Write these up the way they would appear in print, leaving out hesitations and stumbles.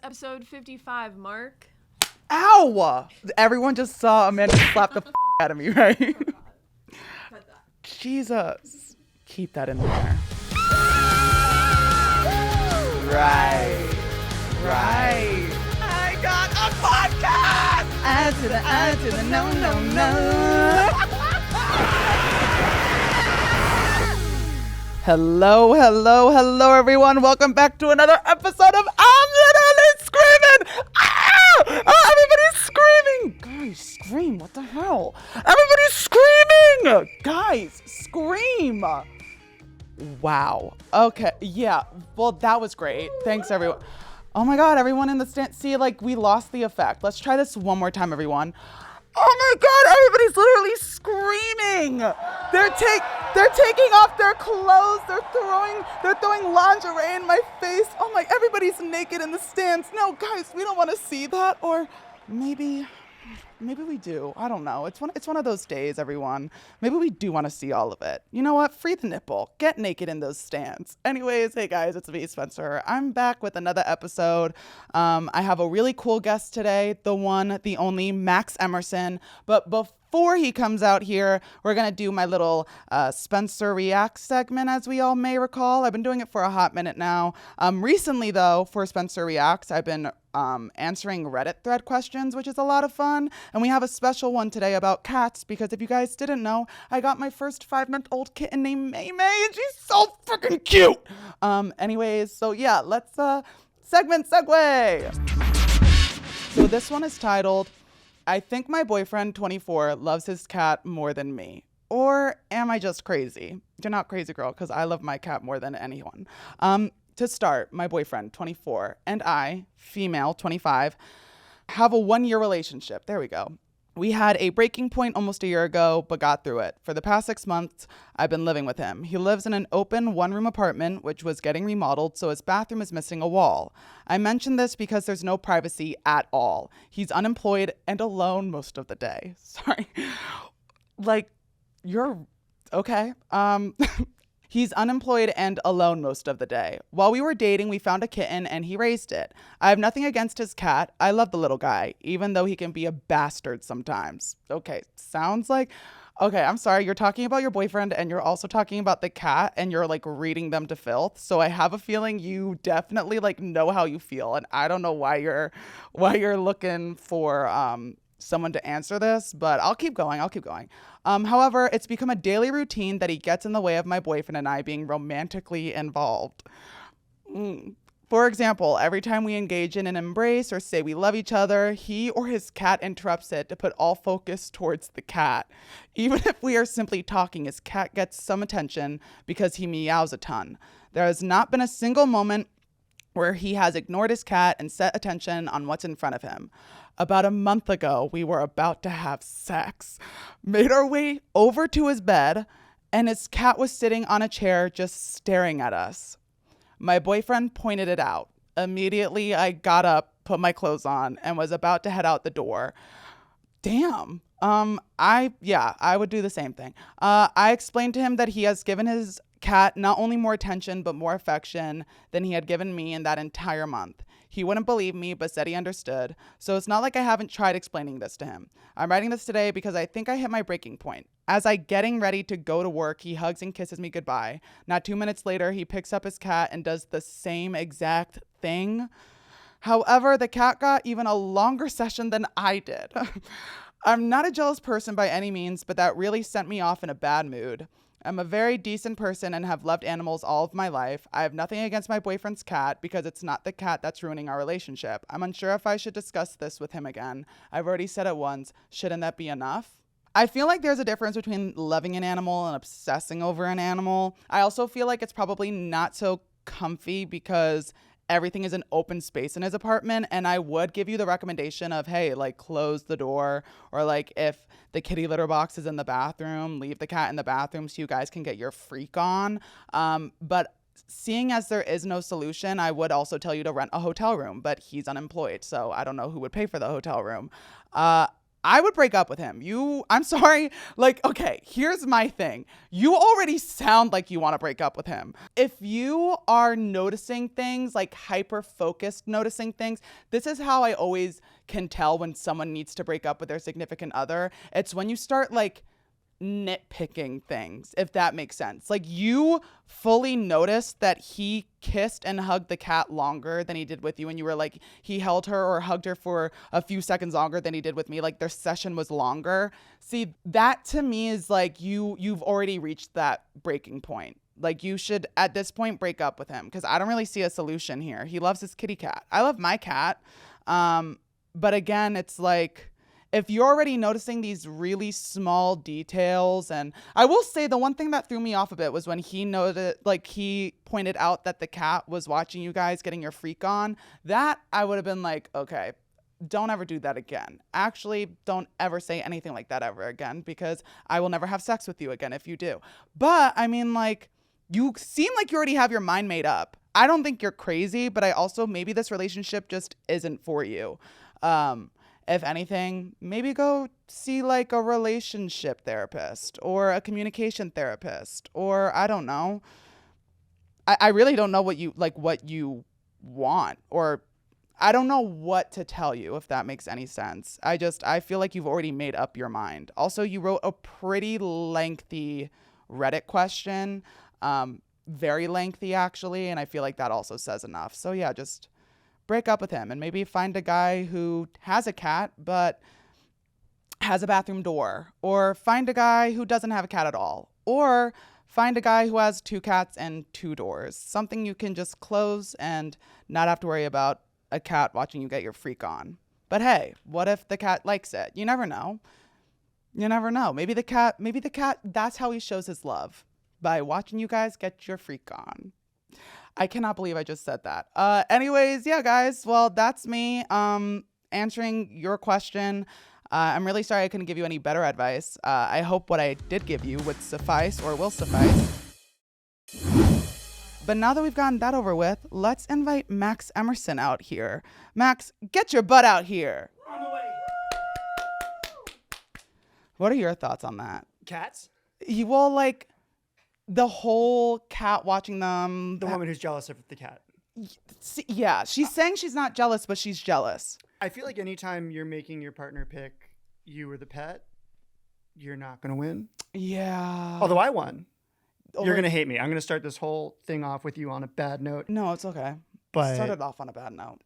Episode 55, Mark. Ow! Everyone just saw Amanda slap the out of me, right? Jesus. Keep that in there. Right. I got a podcast! I to the no. Hello, everyone. Welcome back to another episode of I'm Literally Screaming! Everybody's screaming! Guys, scream. What the hell? Everybody's screaming! Guys, scream! Wow. Okay. Yeah. Well, that was great. Thanks, everyone. Oh my God, everyone in the stand. See, like, we lost the effect. Let's try this one more time, everyone. Oh my God, everybody's literally screaming. They're taking off their clothes. They're throwing lingerie in my face. Oh my, everybody's naked in the stands. No, guys, we don't want to see that. Or maybe we do. I don't know. It's one of those days, everyone. Maybe we do want to see all of it. You know what? Free the nipple. Get naked in those stands. Anyways, hey guys, it's me, Spencer. I'm back with another episode. I have a really cool guest today, the one, the only Max Emerson. But before he comes out here, we're going to do my little Spencer Reacts segment, as we all may recall. I've been doing it for a hot minute now. Recently, though, for Spencer Reacts, I've been answering Reddit thread questions, which is a lot of fun. And we have a special one today about cats, because if you guys didn't know, I got my first 5-month-old kitten named May May, and she's so freaking cute. Anyways, so yeah, let's segue. So this one is titled, I think my boyfriend, 24, loves his cat more than me. Or am I just crazy? You're not crazy, girl, because I love my cat more than anyone. To start, my boyfriend, 24, and I, female, 25, have a 1-year relationship. There we go. We had a breaking point almost a year ago, but got through it. For the past 6 months, I've been living with him. He lives in an open 1-room apartment, which was getting remodeled, so his bathroom is missing a wall. I mention this because there's no privacy at all. He's unemployed and alone most of the day. Sorry. Like, you're okay. He's unemployed and alone most of the day. While we were dating, we found a kitten and he raised it. I have nothing against his cat. I love the little guy, even though he can be a bastard sometimes. Okay, sounds like... Okay, I'm sorry. You're talking about your boyfriend and you're also talking about the cat and you're like reading them to filth. So I have a feeling you definitely like know how you feel. And I don't know why you're looking for someone to answer this, but I'll keep going. However, it's become a daily routine that he gets in the way of my boyfriend and I being romantically involved. For example, every time we engage in an embrace or say we love each other, he or his cat interrupts it to put all focus towards the cat. Even if we are simply talking, his cat gets some attention because he meows a ton. There has not been a single moment where he has ignored his cat and set attention on what's in front of him. About a month ago, we were about to have sex, made our way over to his bed, and his cat was sitting on a chair just staring at us. My boyfriend pointed it out. Immediately, I got up, put my clothes on, and was about to head out the door. Damn. I would do the same thing. I explained to him that he has given his cat not only more attention, but more affection than he had given me in that entire month. He wouldn't believe me, but said he understood. So it's not like I haven't tried explaining this to him. I'm writing this today because I think I hit my breaking point. As I getting ready to go to work, he hugs and kisses me goodbye. Not 2 minutes later, he picks up his cat and does the same exact thing. However, the cat got even a longer session than I did. I'm not a jealous person by any means, but that really sent me off in a bad mood. I'm a very decent person and have loved animals all of my life. I have nothing against my boyfriend's cat because it's not the cat that's ruining our relationship. I'm unsure if I should discuss this with him again. I've already said it once. Shouldn't that be enough? I feel like there's a difference between loving an animal and obsessing over an animal. I also feel like it's probably not so comfy because everything is an open space in his apartment, and I would give you the recommendation of, hey, like, close the door, or like if the kitty litter box is in the bathroom, leave the cat in the bathroom so you guys can get your freak on. But seeing as there is no solution, I would also tell you to rent a hotel room, but he's unemployed, so I don't know who would pay for the hotel room. I would break up with him. I'm sorry. Like, okay, here's my thing. You already sound like you want to break up with him. If you are noticing things, like hyper focused noticing things, this is how I always can tell when someone needs to break up with their significant other. It's when you start like nitpicking things, if that makes sense. Like you fully noticed that he kissed and hugged the cat longer than he did with you, and you were like, he held her or hugged her for a few seconds longer than he did with me, like their session was longer. See, that to me is like you've already reached that breaking point. Like you should at this point break up with him, because I don't really see a solution here. He loves his kitty cat. I love my cat, but again, it's like, if you're already noticing these really small details, and I will say the one thing that threw me off a bit was when he noted, like he pointed out that the cat was watching you guys getting your freak on. That I would have been like, okay, don't ever do that again. Actually, don't ever say anything like that ever again, because I will never have sex with you again if you do. But I mean, like, you seem like you already have your mind made up. I don't think you're crazy, but I also, maybe this relationship just isn't for you. If anything, maybe go see like a relationship therapist or a communication therapist, or I don't know. I really don't know what you want, or I don't know what to tell you, if that makes any sense. I feel like you've already made up your mind. Also, you wrote a pretty lengthy Reddit question, very lengthy actually, and I feel like that also says enough. So yeah, just break up with him and maybe find a guy who has a cat but has a bathroom door, or find a guy who doesn't have a cat at all, or find a guy who has 2 cats and 2 doors, something you can just close and not have to worry about a cat watching you get your freak on. But hey, what if the cat likes it? You never know. Maybe the cat, that's how he shows his love, by watching you guys get your freak on. I cannot believe I just said that. Anyways, yeah, guys. Well, that's me answering your question. I'm really sorry I couldn't give you any better advice. I hope what I did give you would suffice, or will suffice. But now that we've gotten that over with, let's invite Max Emerson out here. Max, get your butt out here. On the way. What are your thoughts on that? Cats? Well, like, the whole cat watching them. The woman who's jealous of the cat. Yeah, she's saying she's not jealous, but she's jealous. I feel like anytime you're making your partner pick you or the pet, you're not going to win. Yeah. Although I won. You're going to hate me. I'm going to start this whole thing off with you on a bad note. No, it's okay. But started off on a bad note.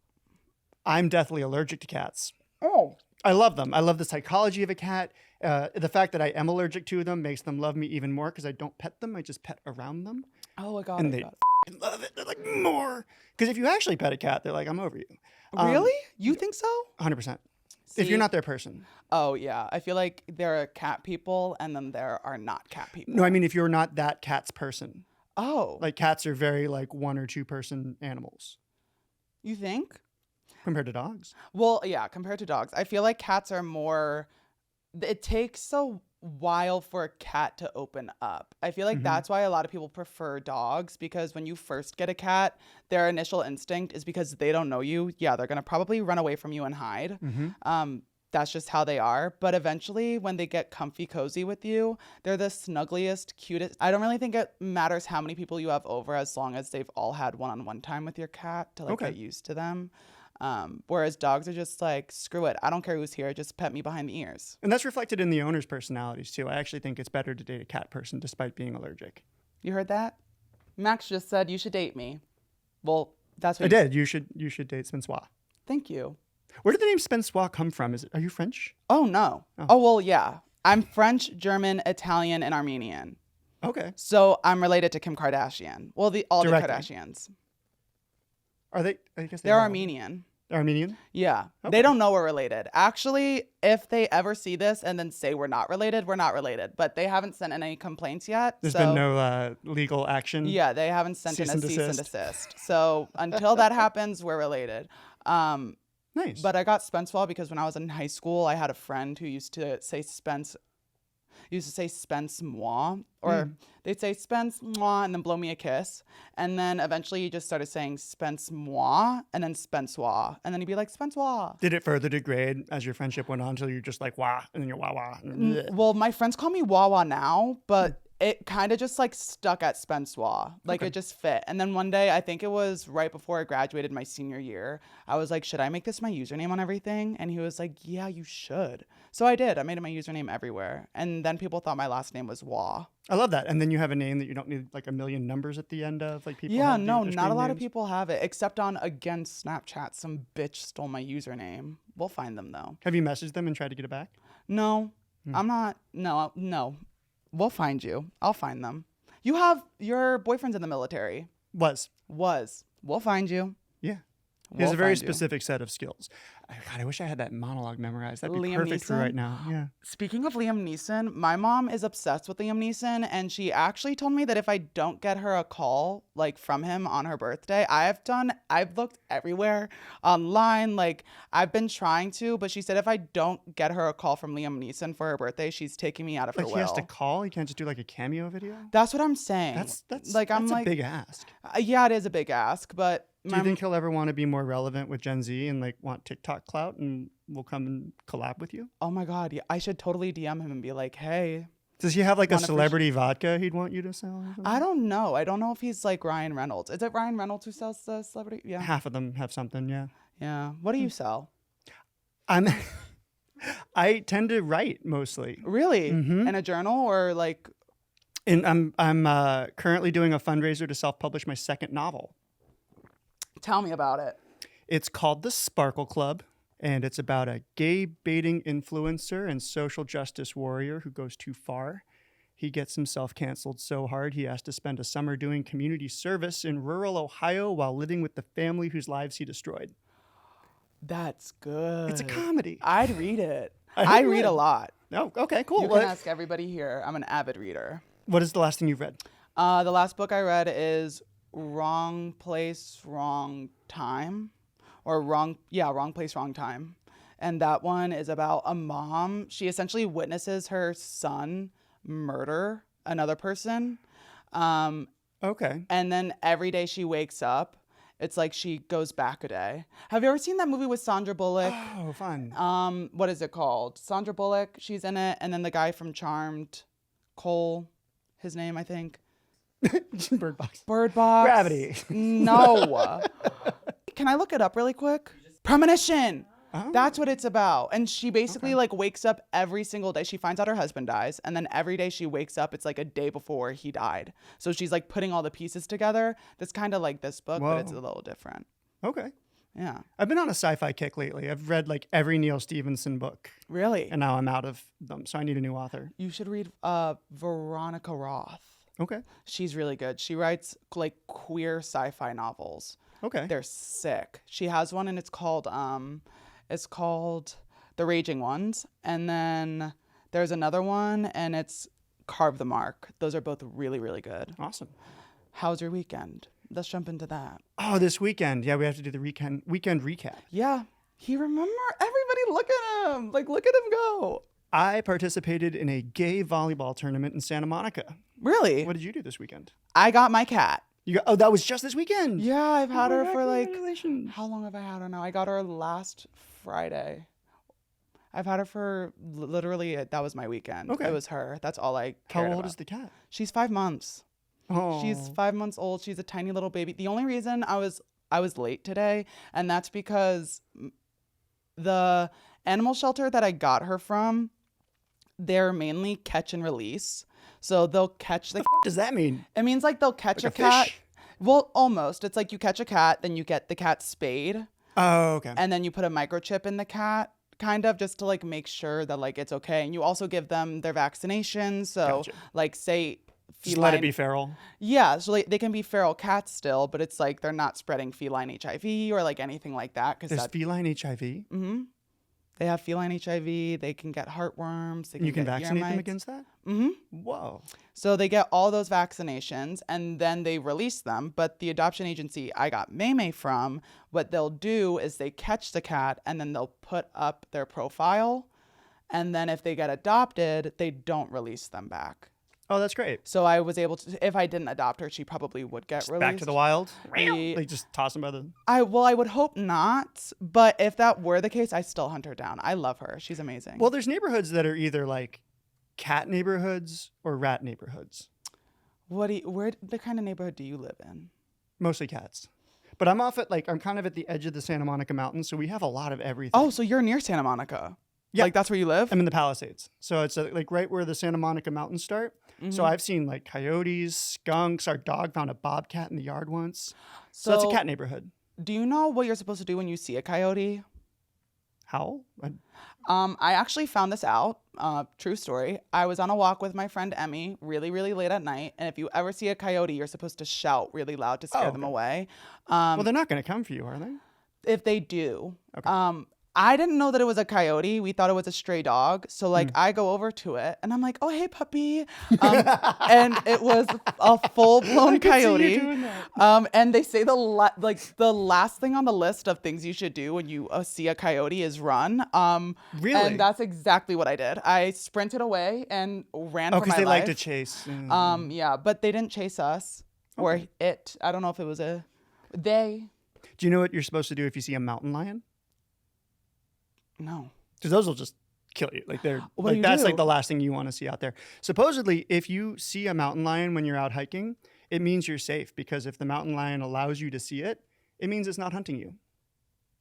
I'm deathly allergic to cats. Oh. I love them. I love the psychology of a cat. The fact that I am allergic to them makes them love me even more, because I don't pet them. I just pet around them. Oh, I got and it. they love it. They're like, more. Because if you actually pet a cat, they're like, I'm over you. Really? You think so? 100%. If you're not their person. Oh, yeah. I feel like there are cat people and then there are not cat people. No, I mean, if you're not that cat's person. Oh. Like, cats are very, like, 1 or 2 person animals. You think? Compared to dogs. Well, yeah, compared to dogs. I feel like cats are more... It takes a while for a cat to open up. I feel like that's why a lot of people prefer dogs, because when you first get a cat, their initial instinct is, because they don't know you. Yeah, they're going to probably run away from you and hide. That's just how they are. But eventually, when they get comfy cozy with you, they're the snuggliest, cutest. I don't really think it matters how many people you have over, as long as they've all had one-on-one time with your cat to get used to them. Whereas dogs are just like, screw it, I don't care who's here, just pet me behind the ears. And that's reflected in the owner's personalities too. I actually think it's better to date a cat person despite being allergic. You heard that? Max just said you should date me. Well, that's what I did. You should date Spencewuah. Thank you. Where did the name Spencewuah come from? Are you French? Oh, no. Oh, well, yeah. I'm French, German, Italian, and Armenian. Okay. So I'm related to Kim Kardashian. Well, all Directly. the Kardashians. Are they? I guess They're Armenian. Armenian? Yeah. Okay. They don't know we're related. Actually, if they ever see this and then say we're not related, we're not related. But they haven't sent in any complaints yet. There's been no legal action? Yeah, they haven't sent in a cease and desist. So until that happens, we're related. Nice. But I got Spencewuah because when I was in high school, I had a friend who used to say Spence. used to say Spencewuah, or they'd say Spencewuah and then blow me a kiss. And then eventually he just started saying Spencewuah and then Spencewuah. And then he'd be like, Spencewuah. Did it further degrade as your friendship went on until you're just like, wah, and then you're wah, wah. Well, my friends call me Wawa now, but it kind of just like stuck at Spencewuah. Like it just fit. And then one day, I think it was right before I graduated my senior year, I was like, should I make this my username on everything? And he was like, yeah, you should. So I did. I made it my username everywhere. And then people thought my last name was Wah. I love that. And then you have a name that you don't need like a million numbers at the end of. Like people. Yeah, have no, their not a screen lot of names. people have it, except on, again, Snapchat. Some bitch stole my username. We'll find them though. Have you messaged them and tried to get it back? No, I'm not. No. We'll find you. I'll find them. You have your boyfriend's in the military. Was. We'll find you. Yeah. He has We'll a very find you. specific set of skills. God, I wish I had that monologue memorized. That'd be Liam perfect for Neeson? right now. Yeah. Speaking of Liam Neeson, my mom is obsessed with Liam Neeson, and she actually told me that if I don't get her a call like from him on her birthday, I've looked everywhere online, like I've been trying to, but she said if I don't get her a call from Liam Neeson for her birthday, she's taking me out of her Like will. he has to call. He can't just do like a cameo video. That's what I'm saying. That's like I'm that's like a big ask. yeah, it is a big ask, but Do you think he'll ever want to be more relevant with Gen Z and like want TikTok clout and will come and collab with you? oh my God, yeah, I should totally DM him and be like, hey. Does he have like a Wanna celebrity vodka he'd want you to sell? Or something? I don't know. I don't know if he's like Ryan Reynolds. Is it Ryan Reynolds who sells the celebrity? Yeah. Half of them have something, yeah. Yeah. What do you sell? I tend to write mostly. Really? Mhm. In a journal or like? And I'm currently doing a fundraiser to self-publish my second novel. Tell me about it. It's called The Sparkle Club, and it's about a gay baiting influencer and social justice warrior who goes too far. He gets himself canceled so hard he has to spend a summer doing community service in rural Ohio while living with the family whose lives he destroyed. That's good. It's a comedy. I'd read it. I I hope you read a would. lot. Oh, okay, cool. You can ask everybody here. I'm an avid reader. What is the last thing you've read? The last book I read is Wrong Place, Wrong Time. Or Wrong Place, Wrong Time. And that one is about a mom. She essentially witnesses her son murder another person. Okay. And then every day she wakes up, it's like she goes back a day. Have you ever seen that movie with Sandra Bullock? Oh, fun. What is it called? Sandra Bullock, she's in it. And then the guy from Charmed, Cole, his name, I think. Bird Box. Bird Box. Gravity. No. Can I look it up really quick? Premonition. Oh. That's what it's about. And she basically like wakes up every single day. She finds out her husband dies. And then every day she wakes up, it's like a day before he died. So she's like putting all the pieces together. That's kind of like this book, but it's a little different. Okay. Yeah. I've been on a sci-fi kick lately. I've read like every Neil Stephenson book, Really? and now I'm out of them, so I need a new author. You should read Veronica Roth. Okay. She's really good. She writes like queer sci-fi novels. Okay. They're sick. She has one and it's called The Raging Ones. And then there's another one and it's Carve the Mark. Those are both really, really good. Awesome. How's your weekend? Let's jump into that. Oh, this weekend. Yeah, we have to do the weekend recap. Yeah. Everybody look at him. Like, look at him go. I participated in a gay volleyball tournament in Santa Monica. Really? What did you do this weekend? I got my cat. Oh, that was just this weekend. Yeah, I've had her for like, Congratulations. how long have I had her now? I got her last Friday. I've had her for literally, that was my weekend. Okay. It was her. That's all I How cared old about. is the cat? She's 5 months. Oh. She's 5 months old. She's a tiny little baby. The only reason I was late today, and that's because the animal shelter that I got her from, they're mainly catch and release. So they'll catch What does that mean? it means like they'll catch Like a a cat. fish? Well, almost. It's like you catch a cat, then you get the cat spayed, Oh, okay. and then you put a microchip in the cat, kind of just to like make sure that like it's okay. And you also give them their vaccinations. So Gotcha. like say Just let it be feral. Yeah, so like, they can be feral cats still, but it's like they're not spreading feline HIV or like anything like that. There's feline HIV. Mm-hmm. They have feline HIV. They can get heartworms. They You can get vaccinate them ear mites. against that? Mm-hmm. Whoa. So they get all those vaccinations and then they release them. But the adoption agency I got Maymay from, what they'll do is they catch the cat and then they'll put up their profile And then if they get adopted, they don't release them back. Oh, that's great. So I was able to, if I didn't adopt her, she probably would get released. Back to the wild. The- Like just toss them by the. I would hope not, but if that were the case, I still hunt her down. I love her. She's amazing. Well, there's neighborhoods that are either like cat neighborhoods or rat neighborhoods. Where the kind of neighborhood do you live in? Mostly cats. But I'm kind of at the edge of the Santa Monica Mountains, so we have a lot of everything. Oh, so you're near Santa Monica. Yeah. Like that's where you live? I'm in the Palisades. So it's like right where the Santa Monica Mountains start. So I've seen like coyotes, skunks. Our dog found a bobcat in the yard once. So that's a cat neighborhood. Do you know what you're supposed to do when you see a coyote? Howl? I actually found this out. True story. I was on a walk with my friend Emmy really, really late at night. And if you ever see a coyote, you're supposed to shout really loud to scare them away. Well, they're not going to come for you, are they? If they do. Okay. I didn't know that it was a coyote. We thought it was a stray dog. So like I go over to it and I'm like, oh, hey, puppy. And it was a full blown coyote. And they say the last thing on the list of things you should do when you see a coyote is run. Really? And that's exactly what I did. I sprinted away and ran for my life. because they like to chase. Yeah, but they didn't chase us or it. I don't know if it was they. Do you know what you're supposed to do if you see a mountain lion? No. Because those will just kill you. Like they're What do you that's do? like the last thing you want to see out there. Supposedly, if you see a mountain lion when you're out hiking, it means you're safe because if the mountain lion allows you to see it, it means it's not hunting you.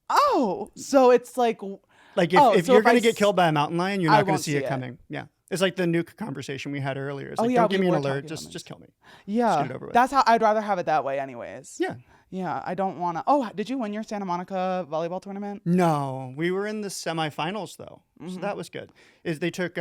Oh, so it's like if so you're if going I to get killed by a mountain lion, you're I not going won't to see see it it. coming. Yeah. It's like the nuke conversation we had earlier. It's Oh, like, yeah, don't give we me an were alert, talking about just kill me. yeah, Just get it over with. that's how I'd rather have it that way anyways. Yeah. Yeah, I don't want to. Oh, did you win your Santa Monica volleyball tournament? No, we were in the semifinals though, so Mm-hmm. that was good. They took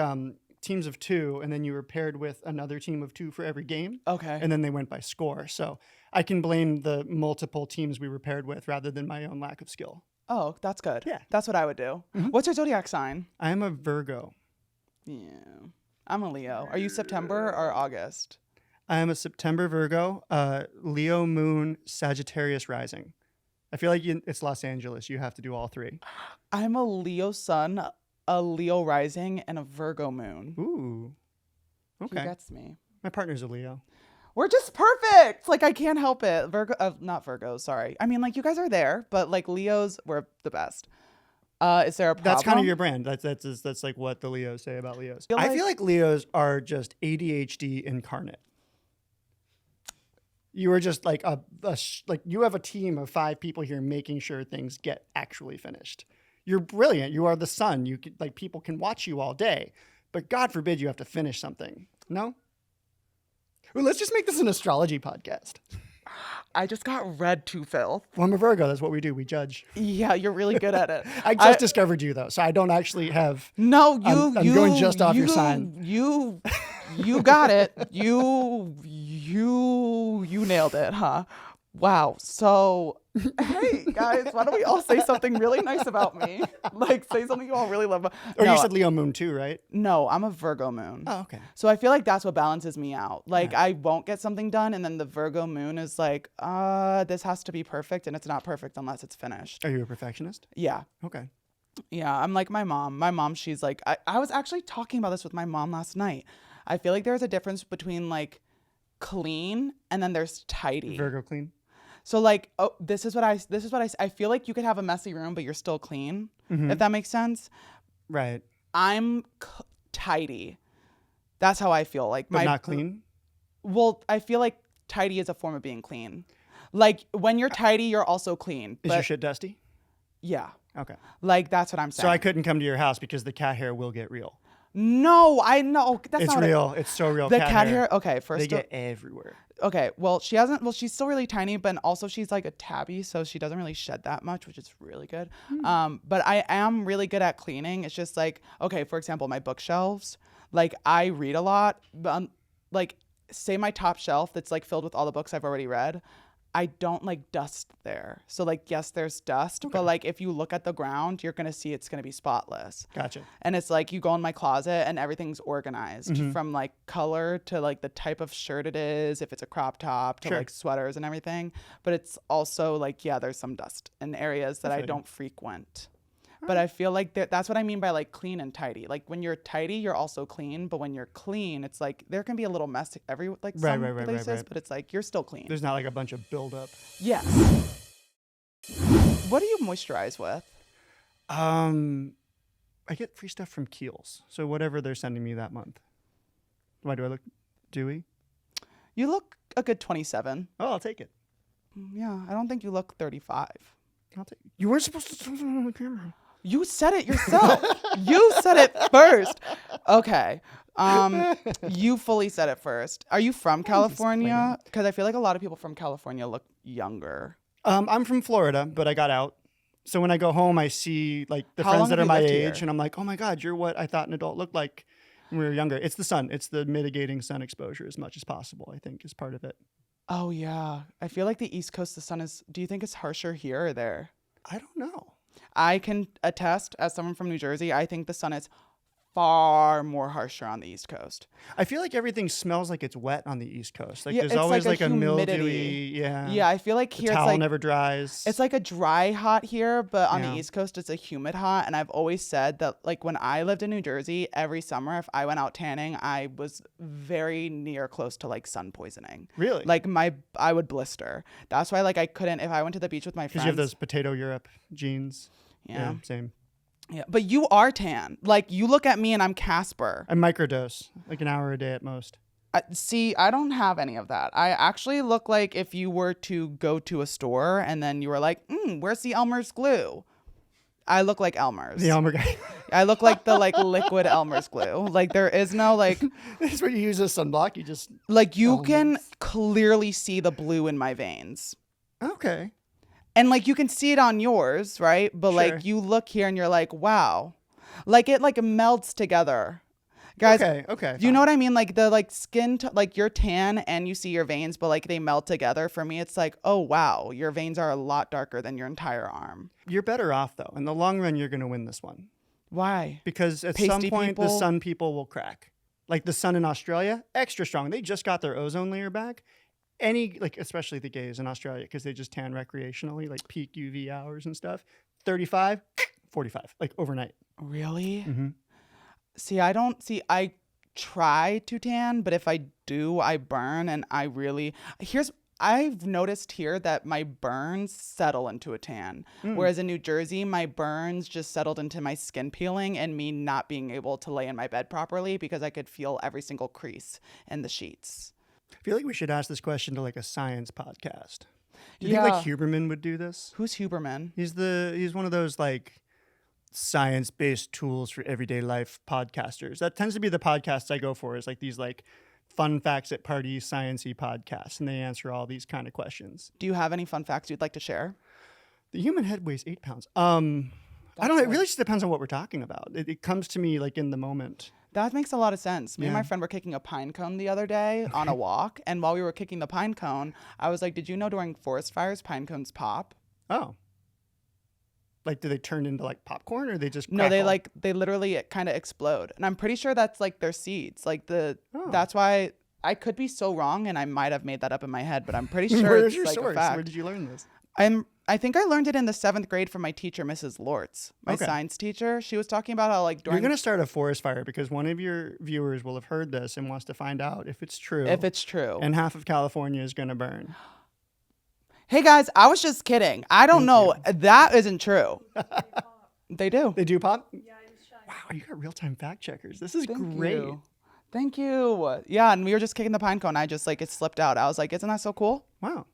teams of 2, and then you were paired with another team of 2 for every game. Okay. And then they went by score. So I can blame the multiple teams we were paired with rather than my own lack of skill. Oh, that's good. Yeah. That's what I would do. What's your zodiac sign? I am a Virgo. Yeah. I'm a Leo. Are you September or August? I am a September Virgo, Leo moon, Sagittarius rising. I feel like it's Los Angeles. You have to do all 3. I'm a Leo sun, a Leo rising, and a Virgo moon. Ooh. Okay. Who gets me? My partner's a Leo. We're just perfect. Like I can't help it. Not Virgos. Sorry. I mean, like you guys are there, but like Leos, we're the best. Is there a problem? That's kind of your brand. That's like what the Leos say about Leos. I feel like Leos are just ADHD incarnate. You are just like like you have a team of 5 people here making sure things get actually finished. You're brilliant. You are the sun. Like people can watch you all day, but God forbid you have to finish something. No. Well, let's just make this an astrology podcast. I just got read to filth. Well, I'm a Virgo. That's what we do. We judge. Yeah, you're really good at it. I just discovered you though, so I don't actually have. No, I'm going just off your sign. You got it. You nailed it, huh? Wow. So, hey guys, why don't we all say something really nice about me? Like say something you all really love. Or No, you said Leo moon too, right? no, I'm a Virgo moon. Oh, okay. So I feel like that's what balances me out. Like I won't get something done, and then the Virgo moon is like, this has to be perfect, and it's not perfect unless it's finished. Are you a perfectionist? Yeah. Okay. Yeah, I'm like my mom. My mom, she's like, I was actually talking about this with my mom last night. I feel like there's a difference between like clean and then there's tidy. Virgo clean. So like, this is what I feel like you could have a messy room, but you're still clean, if that makes sense. Right. I'm tidy. That's how I feel. Like But not clean? Well, I feel like tidy is a form of being clean. Like when you're tidy, you're also clean. Is your shit dusty? Yeah. Okay. Like that's what I'm saying. So I couldn't come to your house because the cat hair will get real. No, I know. That's It's not real. It's so real. The cat hair. Okay, first They get everywhere. okay. Well, she hasn't. Well, she's still really tiny, but also she's like a tabby, so she doesn't really shed that much, which is really good. But I am really good at cleaning. It's just like, okay, for example, my bookshelves. Like I read a lot, but like say my top shelf that's like filled with all the books I've already read. I don't like dust there. So like, yes, there's dust, but like if you look at the ground, you're going to see it's going to be spotless. Gotcha. And it's like you go in my closet and everything's organized from like color to like the type of shirt it is, if it's a crop top to like sweaters and everything. But it's also like, yeah, there's some dust in areas that I don't frequent. But I feel like that's what I mean by like clean and tidy. Like when you're tidy, you're also clean. But when you're some places, right. but it's like you're still clean. There's not like a bunch of buildup. Yes. What do you moisturize with? I get free stuff from Kiehl's. So whatever they're sending me that month. Why do I look dewy? You look a good 27. Oh, I'll take it. Yeah, I don't think you look 35. I'll take it. You weren't supposed to tell them on the camera. You said it yourself. You said it first. Okay. You fully said it first. Are you from California? Because I feel like a lot of people from California look younger. I'm from Florida, but I got out. So when I go home, I see like the How friends long that have are you my lived age, here? and I'm like, oh my God, you're what I thought an adult looked like when we were younger. It's the sun. It's the mitigating sun exposure as much as possible, I think, is part of it. Oh, yeah. I feel like the East Coast, the sun is... Do you think it's harsher here or there? I don't know. I can attest, as someone from New Jersey, I think the sun is far more harsher on the East Coast. I feel like everything smells like it's wet on the East Coast. Like Yeah, there's it's always like like a a humidity. mildewy, Yeah, I feel like The here it's towel like... never dries. It's like a dry hot here, but on Yeah. the East Coast, it's a humid hot. And I've always said that, like, when I lived in New Jersey, every summer, if I went out tanning, I was very near close to, like, sun poisoning. Really? Like, I would blister. That's why, like, I couldn't, if I went to the beach with my Because friends. you have those potato Europe jeans. Yeah. Same. Yeah. But you are tan. Like, you look at me and I'm Casper. I microdose, like an hour a day at most. See, I don't have any of that. I actually look like if you were to go to a store and then you were like, where's the Elmer's glue? I look like Elmer's. The Elmer guy. I look like the like liquid Elmer's glue. Like there is no like This is where you use a sunblock. You just like you Elmer's. can clearly see the blue in my veins. okay. And like you can see it on yours, right? But Sure. like you look here and you're like, wow. Like it like melts together. Guys, Okay. you know what I mean? Like the like skin, like you're tan and you see your veins, but like they melt together. For me, it's like, oh wow, your veins are a lot darker than your entire arm. You're better off though. In the long run, you're going to win this one Why? because at Pasty some point the people? sun people will crack. Like the sun in Australia, extra strong. They just got their ozone layer back. Especially the gays in Australia, because they just tan recreationally, like peak UV hours and stuff. 35, 45, like overnight. Really? Mm-hmm. See, I try to tan, but if I do, I burn and I've noticed here that my burns settle into a tan. Whereas in New Jersey, my burns just settled into my skin peeling and me not being able to lay in my bed properly because I could feel every single crease in the sheets. I feel like we should ask this question to like a science podcast. Do you Yeah. think like Huberman would do this? Who's Huberman? He's one of those like science-based tools for everyday life podcasters. That tends to be the podcasts I go for, is like these like fun facts at parties, science-y podcasts, and they answer all these kind of questions. Do you have any fun facts you'd like to share? The human head weighs 8 pounds. I don't know. It really just depends on what we're talking about. It comes to me like in the moment. That makes a lot of sense. Me and my Yeah. friend were kicking a pine cone the other day on a walk. And while we were kicking the pine cone, I was like, did you know during forest fires, pine cones pop? Oh. Like, do they turn into like popcorn or they just No, crackle? they literally kind of explode. And I'm pretty sure that's like their seeds. Like Oh. that's why I could be so wrong and I might have made that up in my head, but I'm pretty sure Where's it's your like source? a fact. Where did you learn this? I think I learned it in the 7th grade from my teacher, Mrs. Lortz, my Okay. science teacher. She was talking about how like You're during going to start a forest fire because one of your viewers will have heard this and wants to find out if it's true. if it's true. And half of California is going to burn. Hey guys, I was just kidding. I don't know. That isn't true. They do. They do pop? Yeah, I was shy. Wow, you got real-time fact checkers. This is great. Thank you. Yeah, and we were just kicking the pine cone. I just like it slipped out. I was like, isn't that so cool? Wow.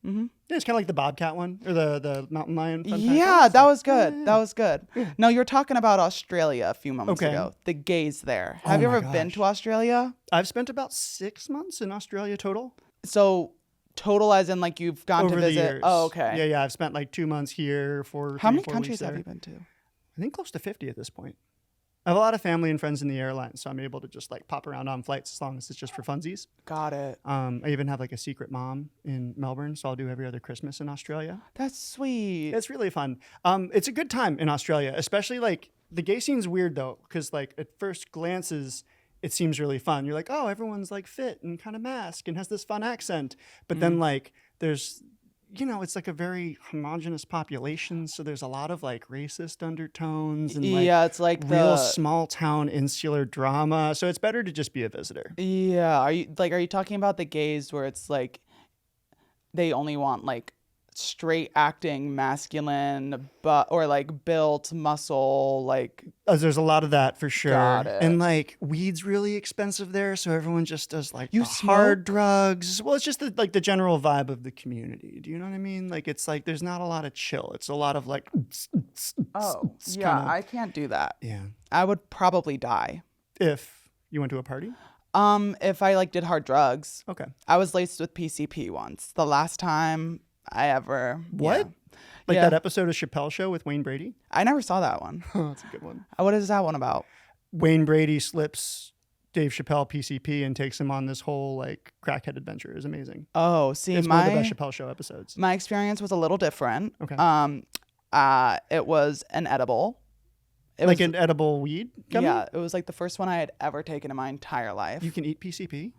Mm-hmm. Yeah, it's kind of like the bobcat one or the mountain lion. Fun fact. Yeah, That's that like- was good. yeah. That was good. No, you were talking about Australia a few moments Okay. ago. The gays there. Oh Have you my ever been gosh. to Australia? I've spent about 6 months in Australia total. So total as in like you've gone over to the visit. years. Oh, okay. Yeah. I've spent like 2 months here for How 3, many 4 countries weeks have there. you been to? I think close to 50 at this point. I have a lot of family and friends in the airline, so I'm able to just like pop around on flights as long as it's just for funsies. Got it. I even have like a secret mom in Melbourne, so I'll do every other Christmas in Australia. That's sweet. It's really fun. It's a good time in Australia, especially like the gay scene's weird though, because like at first glances, it seems really fun. You're like, oh, everyone's like fit and kind of masked and has this fun accent. But then like there's it's like a very homogenous population. So there's a lot of like racist undertones and Yeah, it's like real small town insular drama. So it's better to just be a visitor. Yeah, are you talking about the gays where it's like they only want like straight acting masculine but or like built muscle like There's a lot of that for sure. Got it. And like weed's really expensive there, so everyone just does like You the hard drugs. Well, it's just the general vibe of the community. Do you know what I mean? Like it's like there's not a lot of chill. It's a lot of like yeah, I can't do that. yeah. I would probably die. If you went to a party? If I like did hard drugs. Okay. I was laced with PCP once. The last time I ever What? Yeah. Like Yeah. that episode of Chappelle Show with Wayne Brady? I never saw that one. Oh, that's a good one. What is that one about? Wayne Brady slips Dave Chappelle PCP and takes him on this whole like crackhead adventure. It's amazing. Oh, see, It's one of the best Chappelle Show episodes. my experience was a little different. Okay. It was an edible. It like was, an edible weed gummy? yeah, it was like the first one I had ever taken in my entire life. You can eat PCP?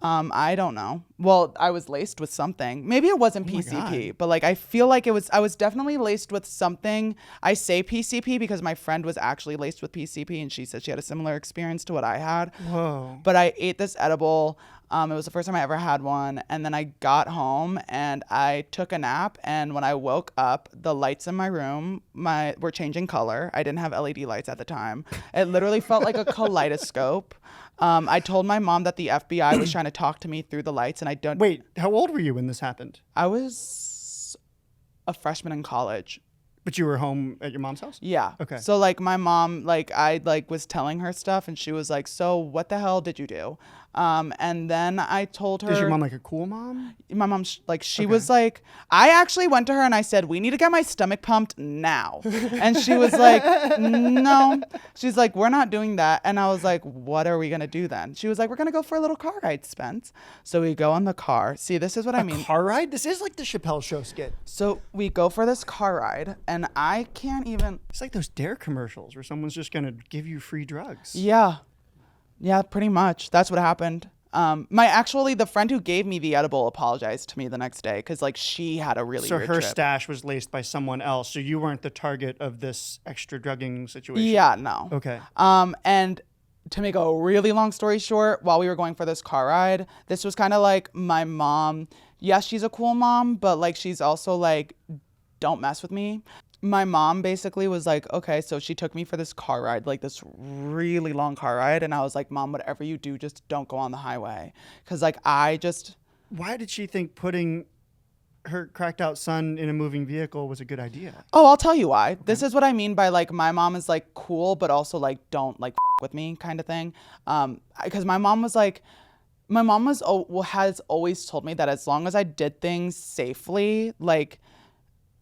I don't know. Well, I was laced with something. Maybe it wasn't Oh my PCP, God. but like I feel like I was definitely laced with something. I say PCP because my friend was actually laced with PCP and she said she had a similar experience to what I had. Whoa. But I ate this edible. It was the first time I ever had one. And then I got home and I took a nap. And when I woke up, the lights in my room were changing color. I didn't have LED lights at the time. It literally felt like a kaleidoscope. I told my mom that the FBI was trying to talk to me through the lights, and I don't. Wait, how old were you when this happened? I was a freshman in college. But you were home at your mom's house? Yeah. Okay. So like my mom, like I like was telling her stuff, and she was like, "So what the hell did you do?" And then I told her. Is your mom like a cool mom? My mom, she was like, I actually went to her and I said, we need to get my stomach pumped now. And she was like, no. She's like, we're not doing that. And I was like, what are we going to do then? She was like, we're going to go for a little car ride, Spence. So we go in the car. See, this is what I mean. Car ride? This is like the Chappelle Show skit. So we go for this car ride and I can't even. It's like those Dare commercials where someone's just going to give you free drugs. Yeah. Yeah, pretty much. That's what happened. The friend who gave me the edible apologized to me the next day because like she had a really So weird her trip. stash was laced by someone else. So you weren't the target of this extra drugging situation. Yeah, no. Okay. And to make a really long story short, while we were going for this car ride, this was kind of like my mom. Yes, she's a cool mom, but like she's also like, don't mess with me. My mom basically was like, okay, so she took me for this car ride, like this really long car ride. And I was like, Mom, whatever you do, just don't go on the highway. Cause like Why did she think putting her cracked out son in a moving vehicle was a good idea? Oh, I'll tell you why. Okay. This is what I mean by like, my mom is like cool, but also like, don't like with me kind of thing. Cause my mom has always told me that as long as I did things safely, like,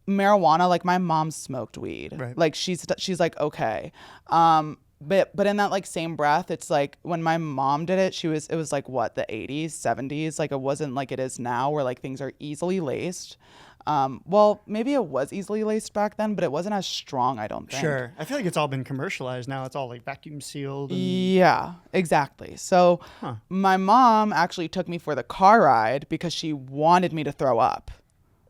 marijuana, like my mom smoked weed. Right. Like she's like, okay. But in that like same breath, it's like when my mom did it, it was like what, the 80s, 70s, like it wasn't like it is now where like things are easily laced. Well, maybe it was easily laced back then, but it wasn't as strong, I don't think. Sure. I feel like it's all been commercialized now. It's all like vacuum sealed. Yeah, exactly. So my mom actually took me for the car ride because she wanted me to throw up.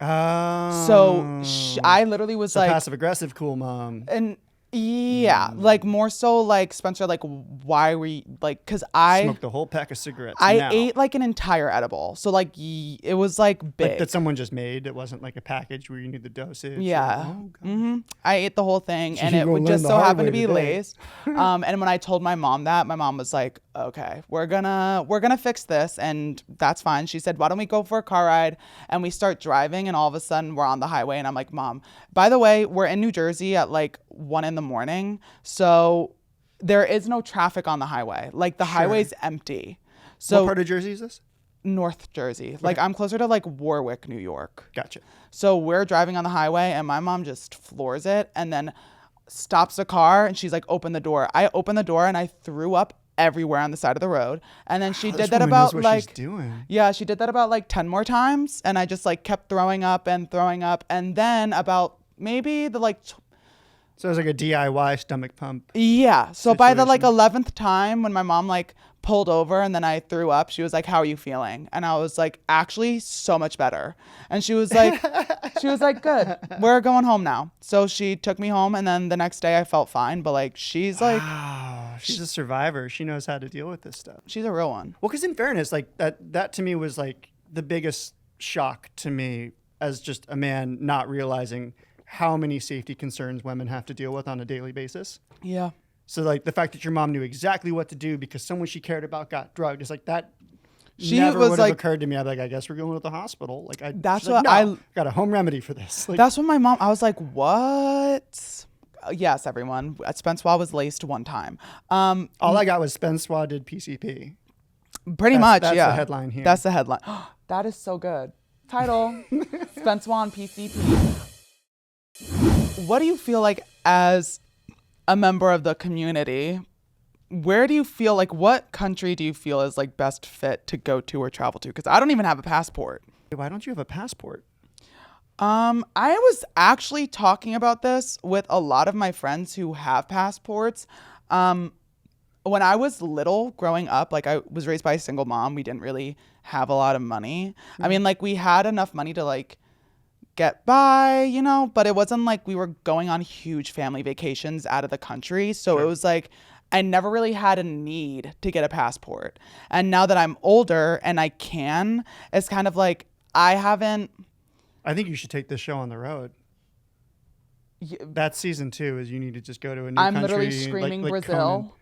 Oh. So I literally was like passive aggressive cool mom. And yeah, like more so like Spencer, like why were you like? Because I smoked the whole pack of cigarettes. I ate like an entire edible, so like it was like big. Like that someone just made. It wasn't like a package where you knew the dosage. Yeah, or, I ate the whole thing, So and you it gonna would learn just the so hard happen way to be today. laced. And when I told my mom that, my mom was like, "Okay, we're gonna fix this," and that's fine. She said, "Why don't we go for a car ride?" And we start driving, and all of a sudden we're on the highway, and I'm like, "Mom, by the way, we're in New Jersey at like 1 a.m, so there is no traffic on the highway. Like the highway's empty." So what part of Jersey is this? North Jersey. Like I'm closer to like Warwick, New York. Gotcha. So we're driving on the highway and my mom just floors it and then stops the car and she's like, open the door. I opened the door and I threw up everywhere on the side of the road. And then she did that about like, she's doing. yeah, she did that about like 10 more times. And I just like kept throwing up. And then about maybe the like, So it was like a DIY stomach pump. yeah. So by the like situation. 11th time when my mom like pulled over and then I threw up. She was like, how are you feeling? And I was like, actually so much better. And she was like, good, we're going home now. So she took me home, and then the next day I felt fine. But like, she's like, wow, she's a survivor. She knows how to deal with this stuff. She's a real one. Well, because in fairness, like that to me was like the biggest shock to me as just a man not realizing how many safety concerns women have to deal with on a daily basis. Yeah. So like the fact that your mom knew exactly what to do because someone she cared about got drugged, it's like that She never was would have like, occurred to me. I'd be like, I guess we're going to the hospital. Like that's she's like, what no, got a home remedy for this. Like, that's what my mom, I was like, what? Yes, everyone. Spencewuah was laced one time. all I got was Spencewuah did PCP. Pretty much, that's yeah. the headline here. That's the headline. That is so good. Title, Spencewuah on PCP. What do you feel like as a member of the community? Where do you feel like, what country do you feel is like best fit to go to or travel to? Because I don't even have a passport. Why don't you have a passport? I was actually talking about this with a lot of my friends who have passports. When I was little growing up, like I was raised by a single mom. We didn't really have a lot of money. I mean, like we had enough money to like get by, you know, but it wasn't like we were going on huge family vacations out of the country. So It was like, I never really had a need to get a passport. And now that I'm older and I can, it's kind of like, I think you should take this show on the road. That's season 2 is you need to just go to a new country. I'm literally screaming like Brazil.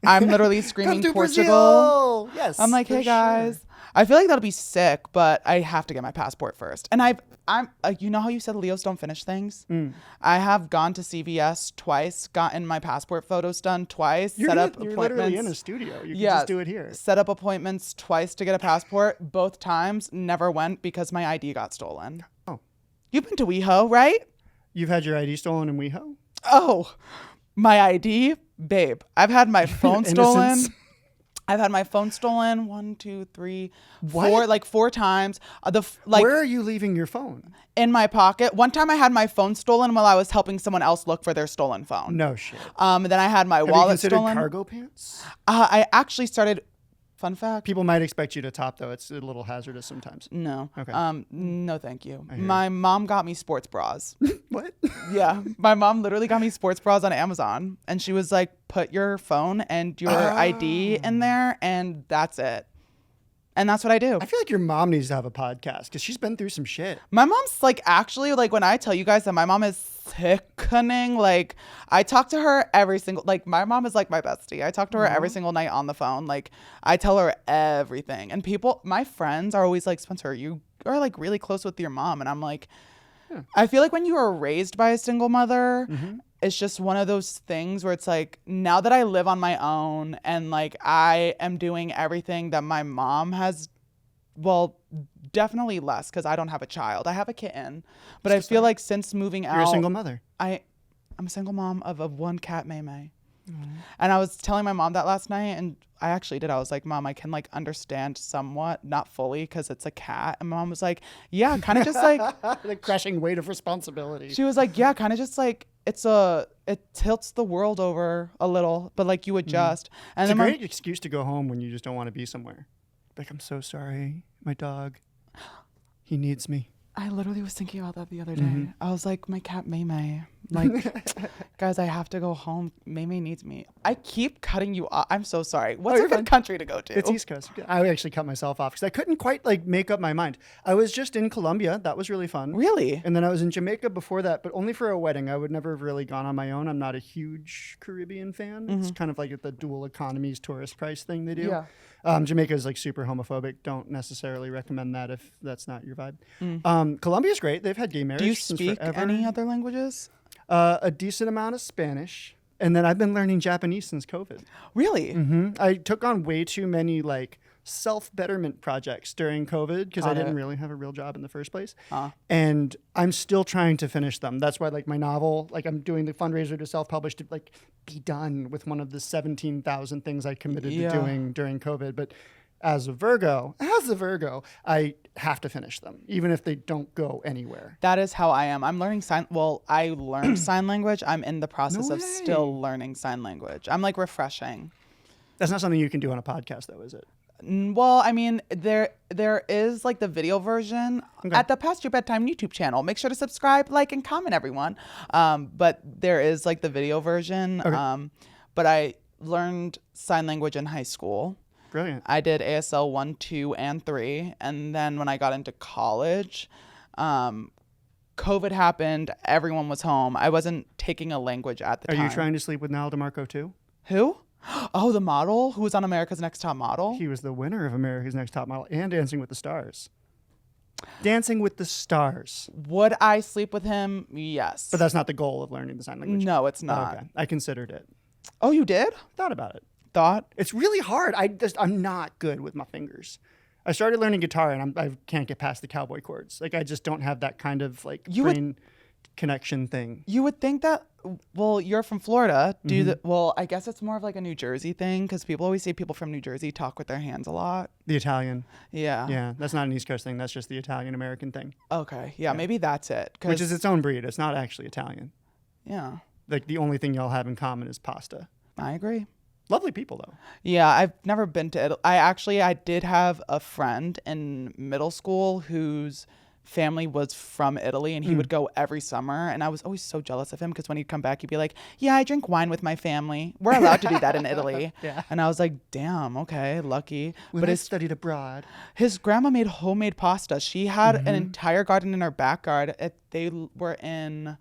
I'm literally screaming Come to Portugal. Brazil! Yes. I'm like, hey guys. Sure. I feel like that'll be sick, but I have to get my passport first. And I'm you know how you said Leos don't finish things? I have gone to CVS twice, gotten my passport photos done twice, set up appointments. You're literally in a studio. You can just do it here. Set up appointments twice to get a passport. Both times never went because my ID got stolen. Oh. You've been to WeHo, right? You've had your ID stolen in WeHo? Oh, my ID? Babe, I've had my phone stolen. I've had my phone stolen 1, 2, 3, 4 times. Where are you leaving your phone? In my pocket. One time I had my phone stolen while I was helping someone else look for their stolen phone. No shit. Then I had my wallet stolen. Have you considered cargo pants? I actually started. Fun fact. People might expect you to top though. It's a little hazardous sometimes. No. Okay. No, thank you. My mom got me sports bras. What? Yeah. My mom literally got me sports bras on Amazon, and she was like, put your phone and your ID in there, and that's it. And that's what I do. I feel like your mom needs to have a podcast because she's been through some shit. My mom's like, actually, like when I tell you guys that my mom is sickening, like I talk to her every single, like my mom is like my bestie. I talk to her every single night on the phone. Like I tell her everything. And people, my friends are always like, Spencer, you are like really close with your mom. And I'm like, I feel like when you are raised by a single mother, it's just one of those things where it's like, now that I live on my own and like I am doing everything that my mom has, well, definitely less because I don't have a child. I have a kitten, but I feel like since moving out, you're a single mother. I'm a single mom of one cat, May May. And I was telling my mom that last night, and I actually did. I was like, Mom, I can like understand somewhat, not fully, because it's a cat. And my mom was like, yeah, kind of just like the crushing weight of responsibility. She was like, yeah, kind of just like it tilts the world over a little, but like you adjust. And it's then a great excuse to go home when you just don't want to be somewhere. Like, I'm so sorry, my dog. He needs me. I literally was thinking about that the other day. I was like, my cat May May. Like, guys, I have to go home. May May needs me. I keep cutting you off. I'm so sorry. What's a good country to go to? It's East Coast. I actually cut myself off because I couldn't quite like make up my mind. I was just in Colombia. That was really fun. Really? And then I was in Jamaica before that, but only for a wedding. I would never have really gone on my own. I'm not a huge Caribbean fan. It's kind of like the dual economies tourist price thing they do. Yeah. Jamaica is like super homophobic. Don't necessarily recommend that if that's not your vibe. Colombia's great. They've had gay marriage. Do you since speak forever. any other languages? A decent amount of Spanish. And then I've been learning Japanese since COVID. Really? I took on way too many like self-betterment projects during COVID because I didn't really have a real job in the first place. And I'm still trying to finish them. That's why like my novel, like I'm doing the fundraiser to self-publish to like be done with one of the 17,000 things I committed to doing during COVID. But as a Virgo, I have to finish them, even if they don't go anywhere. That is how I am. I'm learning I learned sign language. I'm in the process of still learning sign language. I'm like refreshing. That's not something you can do on a podcast, though, is it? Well, I mean, there is like the video version at the Past Your Bedtime YouTube channel. Make sure to subscribe, like, and comment, everyone. But there is like the video version. Okay. But I learned sign language in high school. Brilliant. I did ASL 1, 2, and 3. And then when I got into college, COVID happened. Everyone was home. I wasn't taking a language at the time. Are you trying to sleep with Niall DeMarco, too? Who? Oh, the model who was on America's Next Top Model? He was the winner of America's Next Top Model and Dancing with the Stars. Dancing with the Stars. Would I sleep with him? Yes. But that's not the goal of learning the sign language. No, it's not. Okay. I considered it. Oh, you did? Thought about it. Thought? It's really hard. I'm not good with my fingers. I started learning guitar and I can't get past the cowboy chords. Like, I just don't have that kind of like brain connection thing. You would think that, well, you're from Florida. Well, I guess it's more of like a New Jersey thing because people always say people from New Jersey talk with their hands a lot. The Italian. Yeah. Yeah, that's not an East Coast thing. That's just the Italian-American thing. Okay. Yeah, maybe that's it. Which is its own breed. It's not actually Italian. Yeah. Like, the only thing y'all have in common is pasta. I agree. Lovely people, though. Yeah, I've never been to Italy. I did have a friend in middle school whose family was from Italy, and he would go every summer, and I was always so jealous of him because when he'd come back, he'd be like, yeah, I drink wine with my family. We're allowed to do that in Italy. Yeah. And I was like, damn, okay, lucky. But I studied abroad. His grandma made homemade pasta. She had an entire garden in her backyard. They were in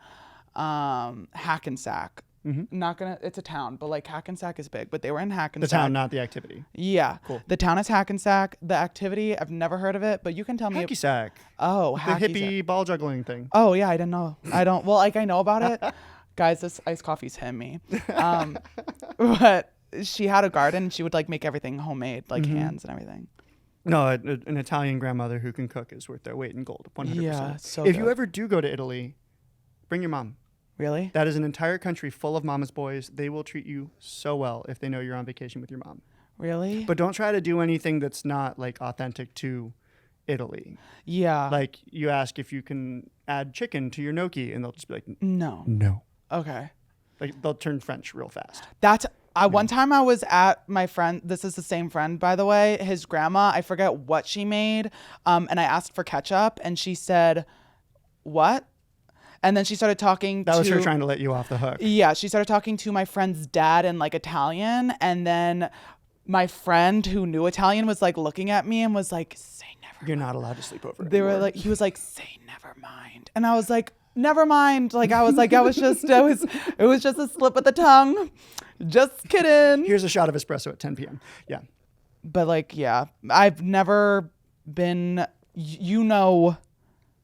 Hackensack. It's a town, but like Hackensack is big, but they were in Hackensack. The town, not the activity. Yeah. Cool. The town is Hackensack. The activity, I've never heard of it, but you can tell me. Hacky sack. Oh, The hippie ball juggling thing. Oh, yeah, I didn't know. Well, like, I know about it. Guys, this iced coffee's hitting me. But she had a garden and she would like make everything homemade, like hands and everything. No, an Italian grandmother who can cook is worth their weight in gold. 100%. Yeah, so if good. you ever do go to Italy, bring your mom. Really? That is an entire country full of mama's boys. They will treat you so well if they know you're on vacation with your mom. Really? But don't try to do anything that's not like authentic to Italy. Yeah. Like, you ask if you can add chicken to your gnocchi, and they'll just be like, No. no. Okay. Like, they'll turn French real fast. One time I was at my friend, this is the same friend, by the way, his grandma, I forget what she made, and I asked for ketchup, and she said, what? And then she started talking That was her trying to let you off the hook. Yeah, she started talking to my friend's dad in like Italian, and then my friend who knew Italian was like looking at me and was like, say never You're mind. not allowed to sleep over They anymore. were like, he was like, say never mind. And I was like, never mind. Like, it was just a slip of the tongue. Just kidding. Here's a shot of espresso at 10 p.m. Yeah. But like, yeah, I've never been,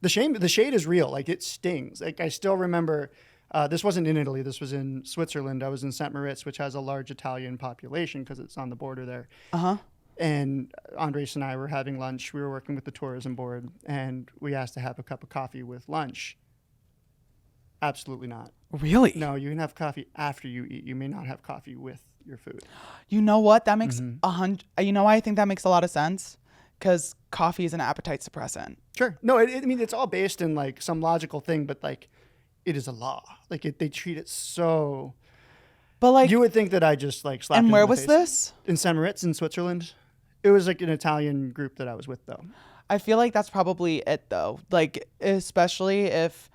The shade is real. Like, it stings. Like, I still remember, this wasn't in Italy. This was in Switzerland. I was in St. Moritz, which has a large Italian population because it's on the border there. Uh-huh. And Andres and I were having lunch. We were working with the tourism board, and we asked to have a cup of coffee with lunch. Absolutely not. Really? No, you can have coffee after you eat. You may not have coffee with your food. You know what? That makes why I think that makes a lot of sense? Because coffee is an appetite suppressant. Sure. No, I mean, it's all based in like some logical thing, but like, it is a law. Like, they treat it so. But like, You would think that I just like slapped. and it where in the was face. this? In St. Moritz in Switzerland. It was like an Italian group that I was with, though. I feel like that's probably it, though. Like, especially if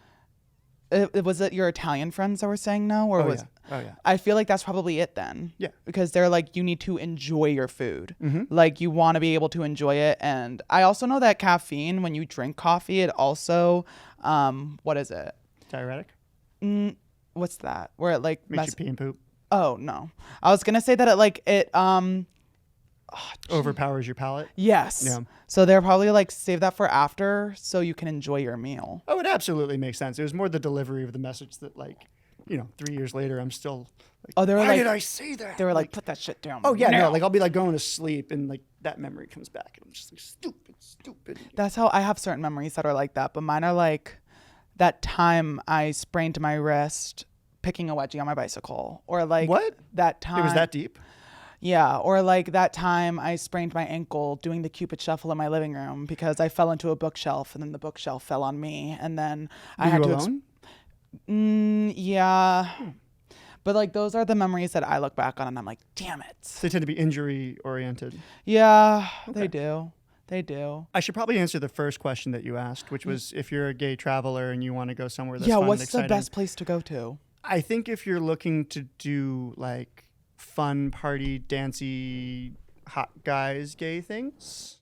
was it your Italian friends that were saying no, or was? Oh yeah. I feel like that's probably it then. Yeah. Because they're like, you need to enjoy your food. Like, you want to be able to enjoy it. And I also know that caffeine, when you drink coffee, it also, what is it? Diuretic. What's that? Where it like Makes you pee and poop. Oh no, I was gonna say that it Overpowers your palate. Yes. Yeah. So they're probably like, save that for after so you can enjoy your meal. Oh, it absolutely makes sense. It was more the delivery of the message that, like, 3 years later, I'm still like, Oh, they were why like, did I say that? They were like, put that shit down. oh yeah, now. no, like, I'll be like going to sleep and like that memory comes back and I'm just like, stupid. That's how I have certain memories that are like that, but mine are like that time I sprained my wrist picking a wedgie on my bicycle, or like What? that time. It was that deep? Yeah, or like that time I sprained my ankle doing the Cupid shuffle in my living room because I fell into a bookshelf and then the bookshelf fell on me, and then I had Were you to. alone? Yeah, But like those are the memories that I look back on and I'm like, damn it. They tend to be injury oriented. Yeah, Okay. they do. They do. I should probably answer the first question that you asked, which was if you're a gay traveler and you want to go somewhere that's fun and What's exciting. the best place to go to? I think if you're looking to do like fun, party, dancey, hot guys, gay things,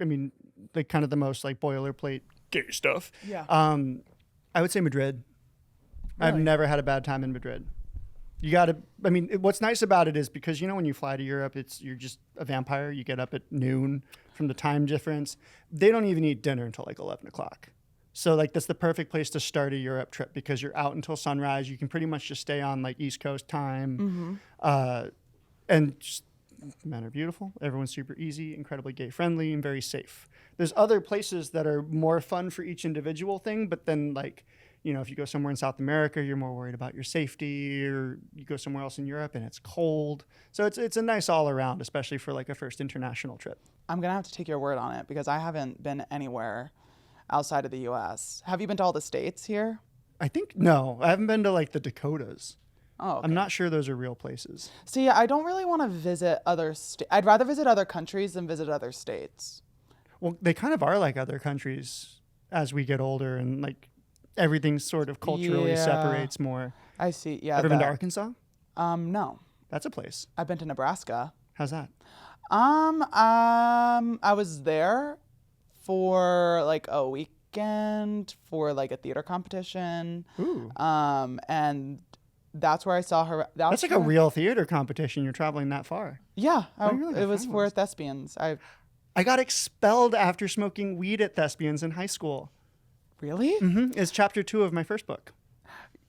I mean, like kind of the most like boilerplate gay stuff. Yeah. I would say Madrid. I've Really? never had a bad time in Madrid. You got to, I mean, what's nice about it is because, you know, when you fly to Europe, you're just a vampire. You get up at noon from the time difference. They don't even eat dinner until like 11 o'clock. So like that's the perfect place to start a Europe trip because you're out until sunrise. You can pretty much just stay on like East Coast time. And just, men are beautiful. Everyone's super easy, incredibly gay friendly, and very safe. There's other places that are more fun for each individual thing, but then like, you know, if you go somewhere in South America, you're more worried about your safety, or you go somewhere else in Europe and it's cold. So it's a nice all around, especially for like a first international trip. I'm going to have to take your word on it because I haven't been anywhere outside of the U.S. Have you been to all the states here? I think, no, I haven't been to like the Dakotas. Oh, okay. I'm not sure those are real places. See, I don't really want to visit other states. I'd rather visit other countries than visit other states. Well, they kind of are like other countries as we get older and like everything sort of culturally Yeah. separates more. I see. Yeah. Ever been to Arkansas? No. That's a place. I've been to Nebraska. How's that? I was there for like a weekend for like a theater competition. Ooh. And that's where I saw her. That's like a real theater competition. You're traveling that far. Yeah. you really It was found for one. thespians. I got expelled after smoking weed at thespians in high school. Really? It's chapter 2 of my first book.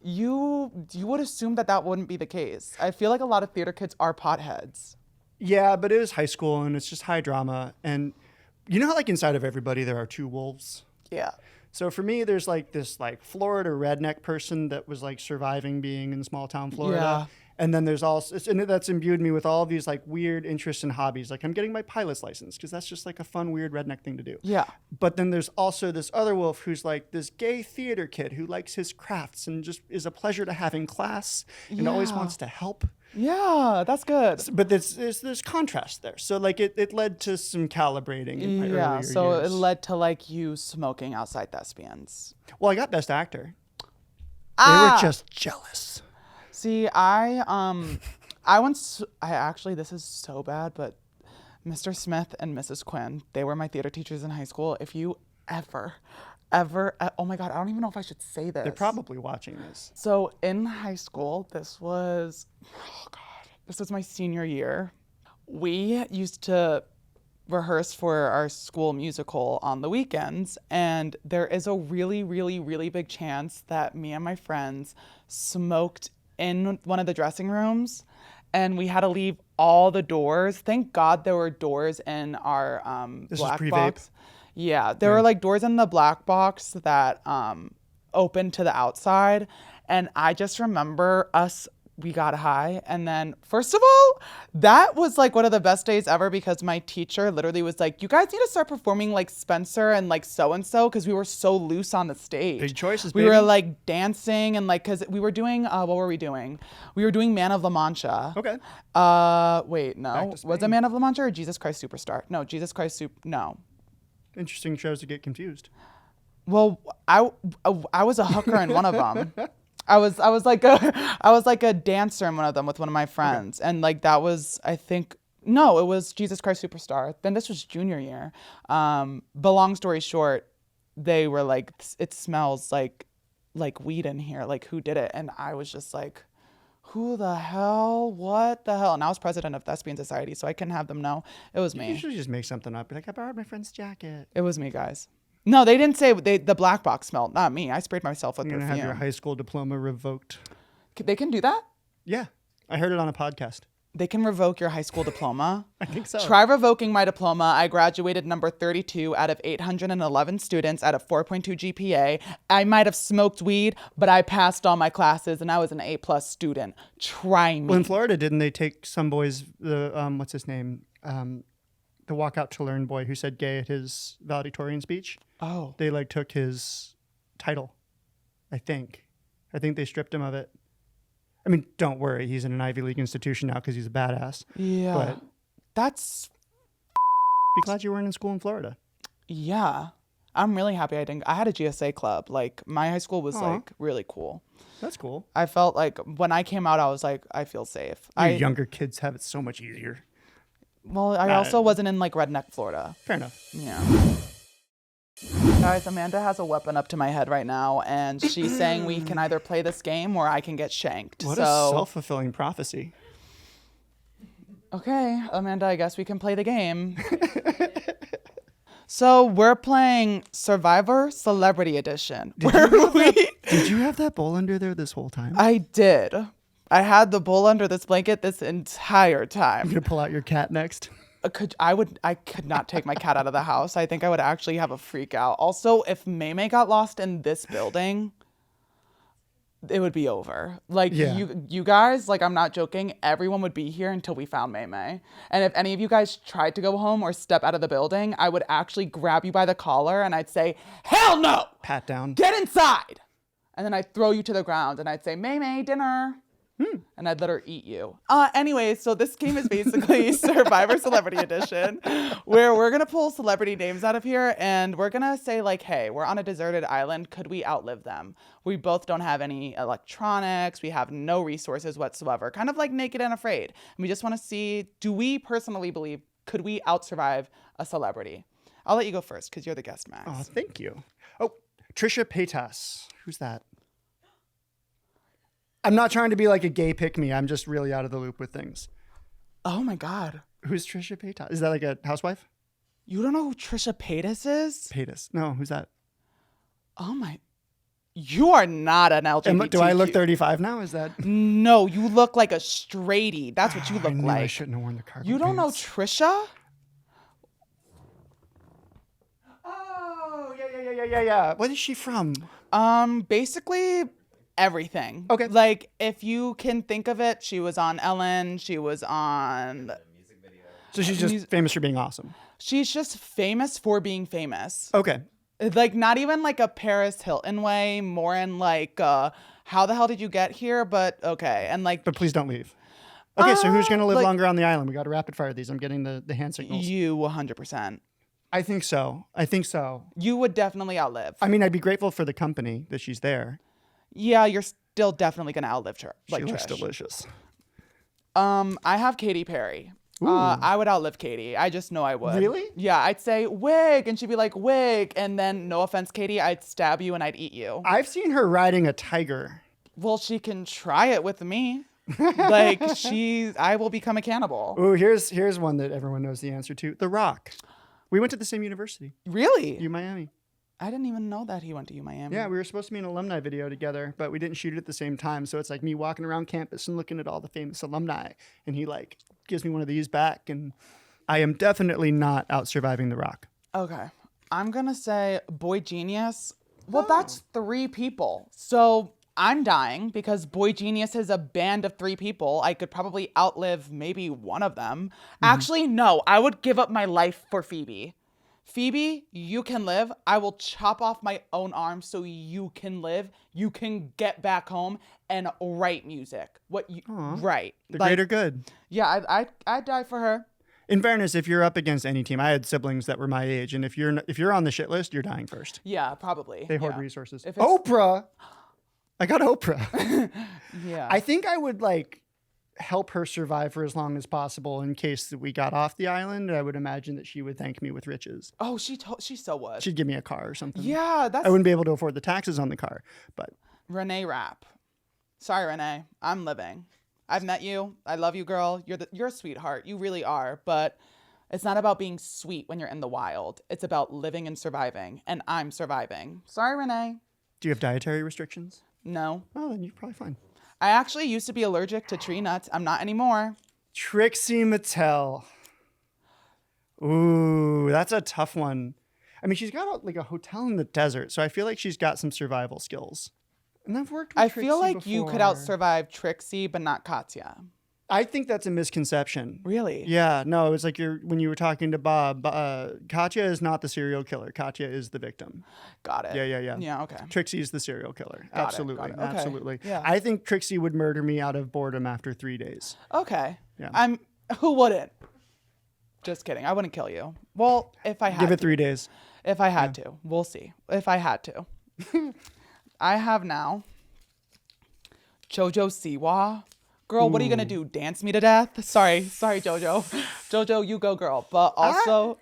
You would assume that wouldn't be the case. I feel like a lot of theater kids are potheads. Yeah, but it is high school and it's just high drama. And you know how like inside of everybody there are two wolves? Yeah. So for me, there's like this like Florida redneck person that was like surviving being in small town Florida. Yeah. And then there's also, and that's imbued me with all of these like weird interests and hobbies. Like I'm getting my pilot's license because that's just like a fun, weird redneck thing to do. Yeah. But then there's also this other wolf who's like this gay theater kid who likes his crafts and just is a pleasure to have in class and always Yeah. wants to help. Yeah, that's good. But there's contrast there. So like it led to some calibrating in my Yeah, earlier so years. it led to like you smoking outside thespians. Well, I got Best Actor. They Ah! were just jealous. See, actually, this is so bad, but Mr. Smith and Mrs. Quinn, they were my theater teachers in high school. If you ever, oh my God, I don't even know if I should say this. They're probably watching this. So in high school, this was my senior year. We used to rehearse for our school musical on the weekends, and there is a really, really, really big chance that me and my friends smoked in one of the dressing rooms, and we had to leave all the doors. Thank God there were doors in our This black was pre-vape? box. Yeah, there were like doors in the black box that opened to the outside, and I just remember we got high, and then first of all, that was like one of the best days ever because my teacher literally was like, you guys need to start performing like Spencer and like so-and-so because we were so loose on the stage. Big choices, We baby. were like dancing and like, because we were doing, what were we doing? We were doing Man of La Mancha. Okay. Wait, no. Back to Was it Spain. Man of La Mancha or Jesus Christ Superstar? No, Jesus Christ no. Interesting shows to get confused. Well, I was a hooker in one of them. I was like a dancer in one of them with one of my friends, and like that was it was Jesus Christ Superstar. Then this was junior year. But long story short, they were like, it smells like weed in here. Like who did it? And I was just like, who the hell? What the hell? And I was president of Thespian Society, so I couldn't have them know it was You me. usually just make something up. Be like, I borrowed my friend's jacket. It was me, guys. No, they didn't say the black box smelled. Not me. I sprayed myself with You're going to have your perfume. high school diploma revoked. They can do that? Yeah. I heard it on a podcast. They can revoke your high school diploma. I think so. Try revoking my diploma. I graduated number 32 out of 811 students at a 4.2 GPA. I might have smoked weed, but I passed all my classes and I was an A+ student. Try me. Well, in Florida, didn't they take some boys, what's his name? The walk out to learn boy who said gay at his valedictorian speech. Oh. They like took his title, I think. I think they stripped him of it. I mean, don't worry. He's in an Ivy League institution now because he's a badass. Yeah. But That's, be glad you weren't in school in Florida. yeah. I'm really happy I didn't. I had a GSA club. Like, my high school was, like, really cool. That's cool. I felt like when I came out, I was like, I feel safe. Younger kids have it so much easier. Well, I also wasn't in, like, redneck Florida. Fair enough. Yeah. Guys, Amanda has a weapon up to my head right now, and she's saying we can either play this game or I can get shanked. What a self-fulfilling prophecy. Okay, Amanda, I guess we can play the game. So we're playing Survivor Celebrity Edition. Did you have that bowl under there this whole time? I did. I had the bowl under this blanket this entire time. You gonna pull out your cat next? I could not take my cat out of the house. I think I would actually have a freak out. Also, if Maymay got lost in this building, it would be over. Like, Yeah. you guys, like, I'm not joking, everyone would be here until we found Maymay. And if any of you guys tried to go home or step out of the building, I would actually grab you by the collar and I'd say, hell no! Pat down. Get inside! And then I'd throw you to the ground and I'd say, Maymay, dinner. And I'd let her eat you. Anyway, so this game is basically Survivor Celebrity Edition, where we're going to pull celebrity names out of here and we're going to say, like, hey, we're on a deserted island. Could we outlive them? We both don't have any electronics. We have no resources whatsoever. Kind of like Naked and Afraid. And we just want to see, do we personally believe, could we outsurvive a celebrity? I'll let you go first because you're the guest, Max. Oh, thank you. Oh, Trisha Paytas. Who's that? I'm not trying to be like a gay pick-me. I'm just really out of the loop with things. Oh, my God. Who's Trisha Paytas? Is that like a housewife? You don't know who Trisha Paytas is? Paytas. No, who's that? Oh, my. You are not an LGBTQ. Do I look 35 now? Is that? No, you look like a straighty. That's what you look I knew like. I shouldn't have worn the cargo You don't know pants. Trisha? Oh, yeah. What is she from? Basically everything. Okay. Like, if you can think of it, she was on Ellen. She was on. So she's just famous for being awesome. She's just famous for being famous. Okay. Like, not even like a Paris Hilton way, more in like, how the hell did you get here? But okay. And like, But please don't leave. Okay, so who's going to live like- longer on the island? We got to rapid fire these. I'm getting the hand signals. you 100%. I think so. You would definitely outlive. I mean, I'd be grateful for the company that she's there. Yeah, you're still definitely gonna outlive her. Like She looks Trish. delicious. I have Katy Perry. I would outlive Katy. I just know I would. Really? Yeah, I'd say wig, and she'd be like wig, and then no offense, Katy, I'd stab you and I'd eat you. I've seen her riding a tiger. Well, she can try it with me. Like I will become a cannibal. Oh, here's one that everyone knows the answer to. The Rock. We went to the same university, Really? Miami. I didn't even know that he went to UMiami. Yeah, we were supposed to be in an alumni video together, but we didn't shoot it at the same time. So it's like me walking around campus and looking at all the famous alumni, and he like gives me one of these back, and I am definitely not out surviving The Rock. Okay. I'm going to say Boy Genius. Well, that's 3 people. So I'm dying because Boy Genius is a band of 3 people. I could probably outlive maybe one of them. Actually, no. I would give up my life for Phoebe. Phoebe, you can live. I will chop off my own arm so you can live. You can get back home and write music. Right. The greater good. Yeah, I'd die for her. In fairness, if you're up against any team, I had siblings that were my age, and if you're on the shit list, you're dying first. Yeah, probably. They hoard Yeah. resources. If it's- Oprah. I got Oprah. Yeah. I think I would like help her survive for as long as possible in case that we got off the island. I would imagine that she would thank me with riches. Oh, she so would. She'd give me a car or something. Yeah, that's I wouldn't be able to afford the taxes on the car, but Renee Rapp. Sorry, Renee. I'm living. I've met you. I love you, girl. You're a sweetheart. You really are. But it's not about being sweet when you're in the wild. It's about living and surviving. And I'm surviving. Sorry, Renee. do you have dietary restrictions? No. Oh, then you're probably fine. I actually used to be allergic to tree nuts. I'm not anymore. Trixie Mattel. Ooh, that's a tough one. I mean, she's got like a hotel in the desert, so I feel like she's got some survival skills. And I've worked with I Trixie feel like you could before. outsurvive Trixie, but not Katya. I think that's a misconception. Really? Yeah, no, it's like when you were talking to Bob, Katya is not the serial killer. Katya is the victim. Got it. Yeah. Yeah, okay. Trixie is the serial killer. Got it, Absolutely. got it. Okay. Absolutely. Yeah. I think Trixie would murder me out of boredom after 3 days. Okay. Yeah. Who wouldn't? Just kidding. I wouldn't kill you. Well, if I had Give it to. 3 days. If I had to. We'll see. If I had to. I have now Jojo Siwa. Girl, what are you going to do? Dance me to death? Sorry, Jojo. Jojo, you go, girl. But also,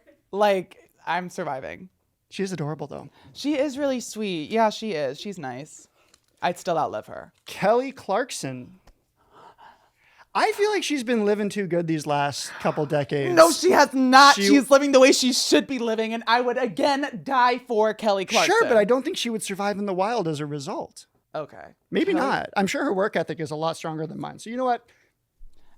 I'm surviving. She's adorable, though. She is really sweet. Yeah, she is. She's nice. I'd still outlive her. Kelly Clarkson. I feel like she's been living too good these last couple decades. No, she has not. She's living the way she should be living, and I would again die for Kelly Clarkson. Sure, but I don't think she would survive in the wild as a result. Okay. Maybe not. I'm sure her work ethic is a lot stronger than mine. So you know what?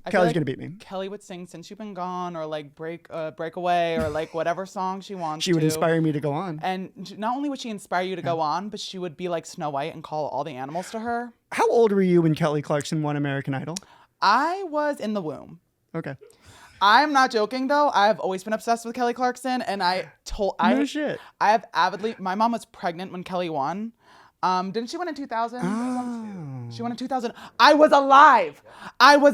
Kelly's gonna beat me. Kelly would sing "Since You've Been Gone" or "Break Away" or whatever song she wants. She would inspire me to go on. And not only would she inspire you to go on, but she would be like Snow White and call all the animals to her. How old were you when Kelly Clarkson won American Idol? I was in the womb. Okay. I'm not joking though. I've always been obsessed with Kelly Clarkson, and No shit. I have avidly. My mom was pregnant when Kelly won. Didn't she win in 2000? Oh. She won in 2000. I was alive. I knew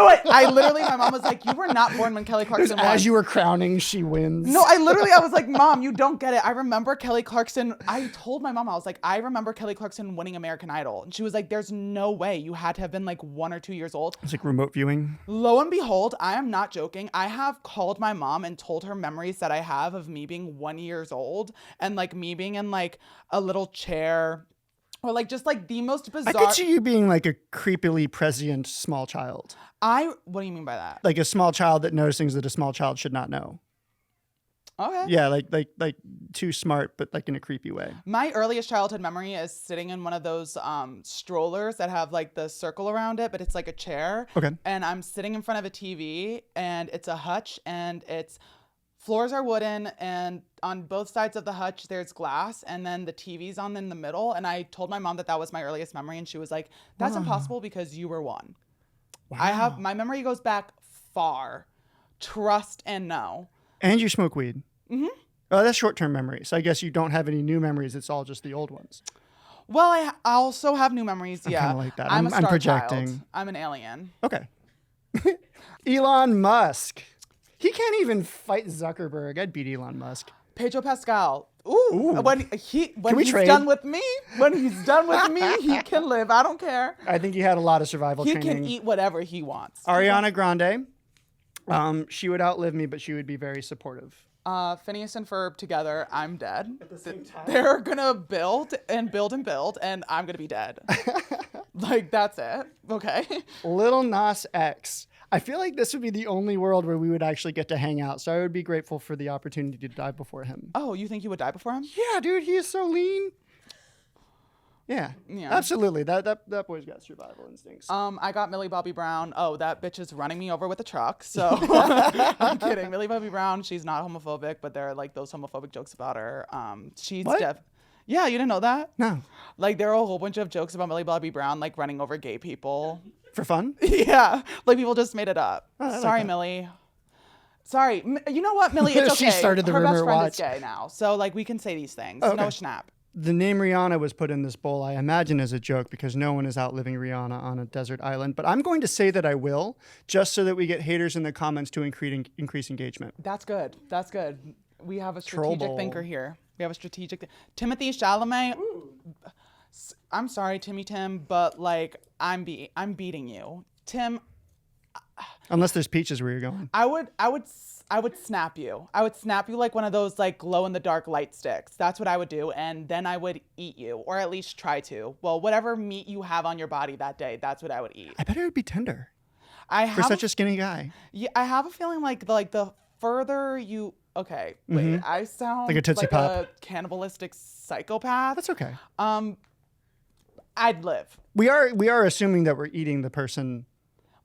it. My mom was like, you were not born when Kelly Clarkson won. As you were crowning, she wins. No, I was like, Mom, you don't get it. I remember Kelly Clarkson. I told my mom, I was like, I remember Kelly Clarkson winning American Idol. And she was like, there's no way. You had to have been like 1 or 2 years old. It's like remote viewing. Lo and behold, I am not joking. I have called my mom and told her memories that I have of me being 1 year old and like me being in like a little chair or like just like the most bizarre. I picture you being like a creepily prescient small child. What do you mean by that? Like a small child that knows things that a small child should not know. Okay. Yeah, like too smart, but like in a creepy way. My earliest childhood memory is sitting in one of those strollers that have like the circle around it, but it's like a chair. Okay. And I'm sitting in front of a TV, and it's a hutch, and its floors are wooden, and on both sides of the hutch there's glass, and then the TV's on in the middle. And I told my mom that was my earliest memory, and she was like, "That's impossible because you were one." Wow. My memory goes back far. Trust and know. And you smoke weed. Mm-hmm. Oh, that's short-term memory. So I guess you don't have any new memories. It's all just the old ones. Well, I also have new memories. I'm yeah, kind of like that. I'm a star projecting. child. I'm an alien. Okay. Elon Musk. He can't even fight Zuckerberg. I'd beat Elon Musk. Pedro Pascal. Ooh. When he's trade? done with me, he can live. I don't care. I think he had a lot of survival He training. can eat whatever he wants. Ariana Grande. She would outlive me, but she would be very supportive. Phineas and Ferb together, I'm dead. At the same time? They're gonna build and build and build, and I'm gonna be dead. Like, that's it. Okay. Lil Nas X. I feel like this would be the only world where we would actually get to hang out, so I would be grateful for the opportunity to die before him. Oh, you think you would die before him? Yeah, dude, he is so lean. Yeah, absolutely. That boy's got survival instincts. I got Millie Bobby Brown. Oh, that bitch is running me over with a truck. So I'm kidding. Millie Bobby Brown, she's not homophobic, but there are like those homophobic jokes about her. She's What? Yeah, you didn't know that? No. Like, there are a whole bunch of jokes about Millie Bobby Brown, like running over gay people. For fun? Yeah, like people just made it up. Oh, I like Sorry, that. Millie. Sorry, you know what, Millie? It's okay. She started the Her rumor best friend watch. is gay now, so like we can say these things. Okay. No snap. The name Rihanna was put in this bowl, I imagine, as a joke because no one is outliving Rihanna on a desert island. But I'm going to say that I will, just so that we get haters in the comments to increase engagement. That's good. That's good. We have a Troll strategic bowl. thinker here. We have a strategic. Timothy Chalamet. I'm sorry, Tim, but like I'm beating you, Tim. Unless there's peaches where you're going. I would snap you. I would snap you like one of those like glow in the dark light sticks. That's what I would do, and then I would eat you, or at least try to. Well, whatever meat you have on your body that day, that's what I would eat. I bet it would be tender I for have such a skinny guy. Yeah, I have a feeling like the further you. Okay, wait. I sound Like a Tootsie Pop. a cannibalistic psychopath. That's okay. I'd live. We are assuming that we're eating the person.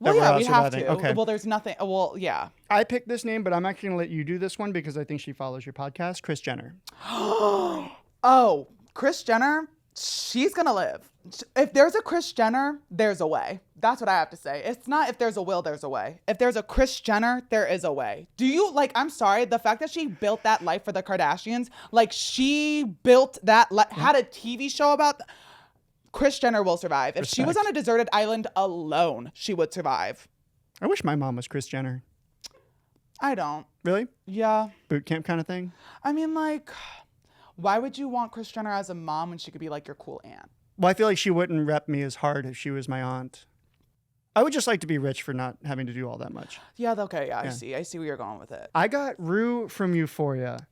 Well, that yeah, we're we also have having. to. Okay. Well, there's nothing. Well, yeah. I picked this name, but I'm actually going to let you do this one because I think she follows your podcast. Kris Jenner. Oh, Kris Jenner. she's gonna live. If there's a Kris Jenner, there's a way. That's what I have to say. It's not if there's a will, there's a way. If there's a Kris Jenner, there is a way. Do you, like, I'm sorry, the fact that she built that life for the Kardashians, like, she built that, had a TV show about, Kris Jenner will survive. If she was on a deserted island alone, she would survive. I wish my mom was Kris Jenner. I don't. Really? Yeah. Boot camp kind of thing? I mean, like, why would you want Kris Jenner as a mom when she could be like your cool aunt? Well, I feel like she wouldn't rep me as hard if she was my aunt. I would just like to be rich for not having to do all that much. Yeah, okay, yeah. I see where you're going with it. I got Rue from Euphoria,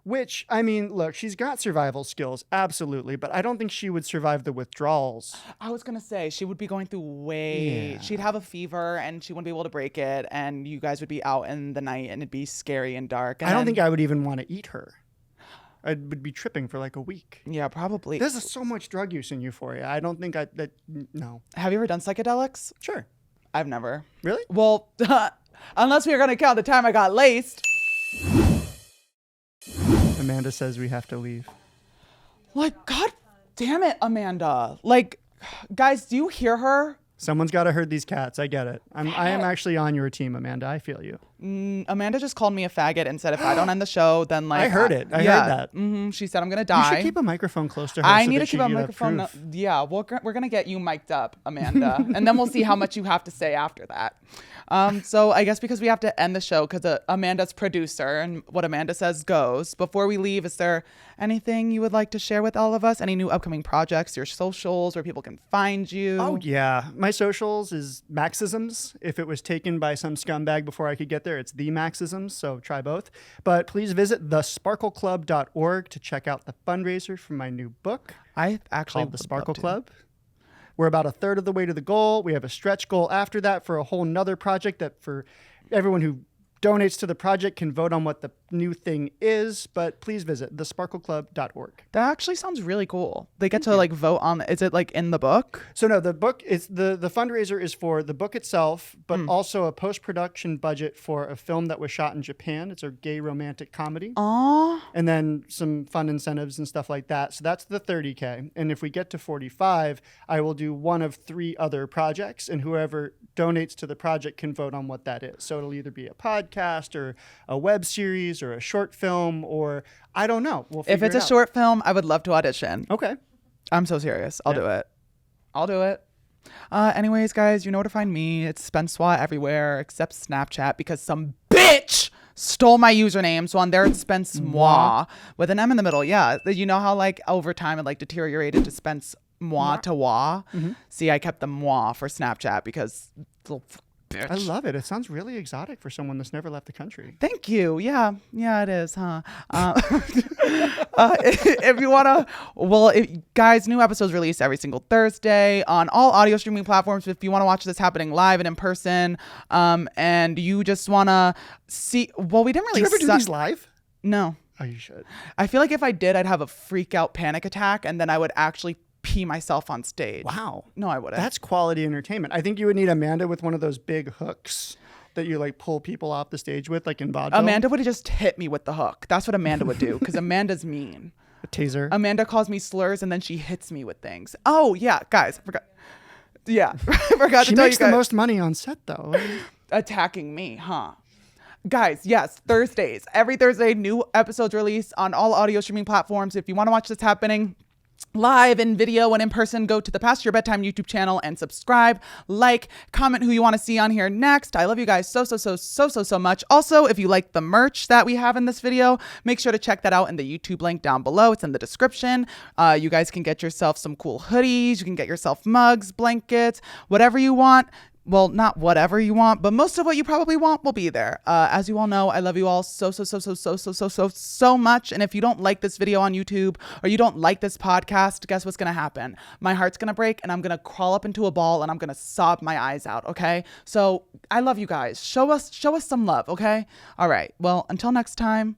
which, I mean, look, she's got survival skills, absolutely, but I don't think she would survive the withdrawals. I was going to say, she would be going through she'd have a fever and she wouldn't be able to break it, and you guys would be out in the night and it'd be scary and dark. And I don't think I would even want to eat her. I would be tripping for like a week. Yeah, probably. There's so much drug use in Euphoria. I don't think no. Have you ever done psychedelics? Sure. I've never. Really? Well, unless we are going to count the time I got laced. Amanda says we have to leave. Like, God damn it, Amanda. Like, guys, do you hear her? Someone's got to herd these cats. I get it. I am actually on your team, Amanda. I feel you. Amanda just called me a faggot and said if I don't end the show, then like... I heard it. I heard that. Mm-hmm. She said I'm going to die. You should keep a microphone close to her. I need to keep a microphone. Yeah, we're going to get you mic'd up, Amanda. And then we'll see how much you have to say after that. So I guess because we have to end the show because Amanda's producer and what Amanda says goes. Before we leave, is there anything you would like to share with all of us? Any new upcoming projects, your socials, where people can find you? Oh, yeah. My socials is Maxisms. If it was taken by some scumbag before I could get there, it's the Maxisms, so try both. But please visit thesparkleclub.org to check out the fundraiser for my new book. I actually called The Sparkle Club. We're about a third of the way to the goal. We have a stretch goal after that for a whole nother project that for everyone who donates to the project can vote on what the new thing is, but please visit thesparkleclub.org. That actually sounds really cool. They get to like vote on, is it like in the book? So no, the book is the fundraiser is for the book itself, but also a post-production budget for a film that was shot in Japan. It's a gay romantic comedy. Aww. And then some fun incentives and stuff like that. So that's the 30K. And if we get to 45, I will do one of 3 other projects, and whoever donates to the project can vote on what that is. So it'll either be a podcast or a web series or a short film, or I don't know. We'll figure If it's it a out. short film, I would love to audition. Okay. I'm so serious. I'll do it. I'll do it. Anyways, guys, you know where to find me. It's Spencewuah everywhere except Snapchat because some bitch stole my username. So on there, it's Spencewuah with an M in the middle. Yeah. You know how like over time it like deteriorated to Spencewuah to wah? See, I kept the moi for Snapchat because little bitch. I love it. It sounds really exotic for someone that's never left the country. Thank you. Yeah, it is, huh? If you want to, guys, new episodes released every single Thursday on all audio streaming platforms. If you want to watch this happening live and in person, and you just want to see, well, we didn't really. Do you ever do these live? No. Oh, you should. I feel like if I did, I'd have a freak out panic attack, and then I would actually pee myself on stage. Wow. No, I wouldn't. That's quality entertainment. I think you would need Amanda with one of those big hooks that you like pull people off the stage with, like in vaudeville. Amanda would have just hit me with the hook. That's what Amanda would do because Amanda's mean. A taser. Amanda calls me slurs and then she hits me with things. Oh yeah, guys, I forgot. Yeah, I forgot She to tell you makes guys. the most money on set though. Attacking me, huh? Guys, yes, Thursdays. Every Thursday, new episodes released on all audio streaming platforms. If you want to watch this happening live in video and in person, go to the Past Your Bedtime YouTube channel and subscribe, like, comment who you want to see on here next. I love you guys so much. Also, if you like the merch that we have in this video, make sure to check that out in the YouTube link down below. It's in the description. You guys can get yourself some cool hoodies. You can get yourself mugs, blankets, whatever you want. Well, not whatever you want, but most of what you probably want will be there. As you all know, I love you all so much. And if you don't like this video on YouTube or you don't like this podcast, guess what's going to happen? My heart's going to break and I'm going to crawl up into a ball and I'm going to sob my eyes out. Okay. So I love you guys. Show us some love. Okay. All right. Well, until next time.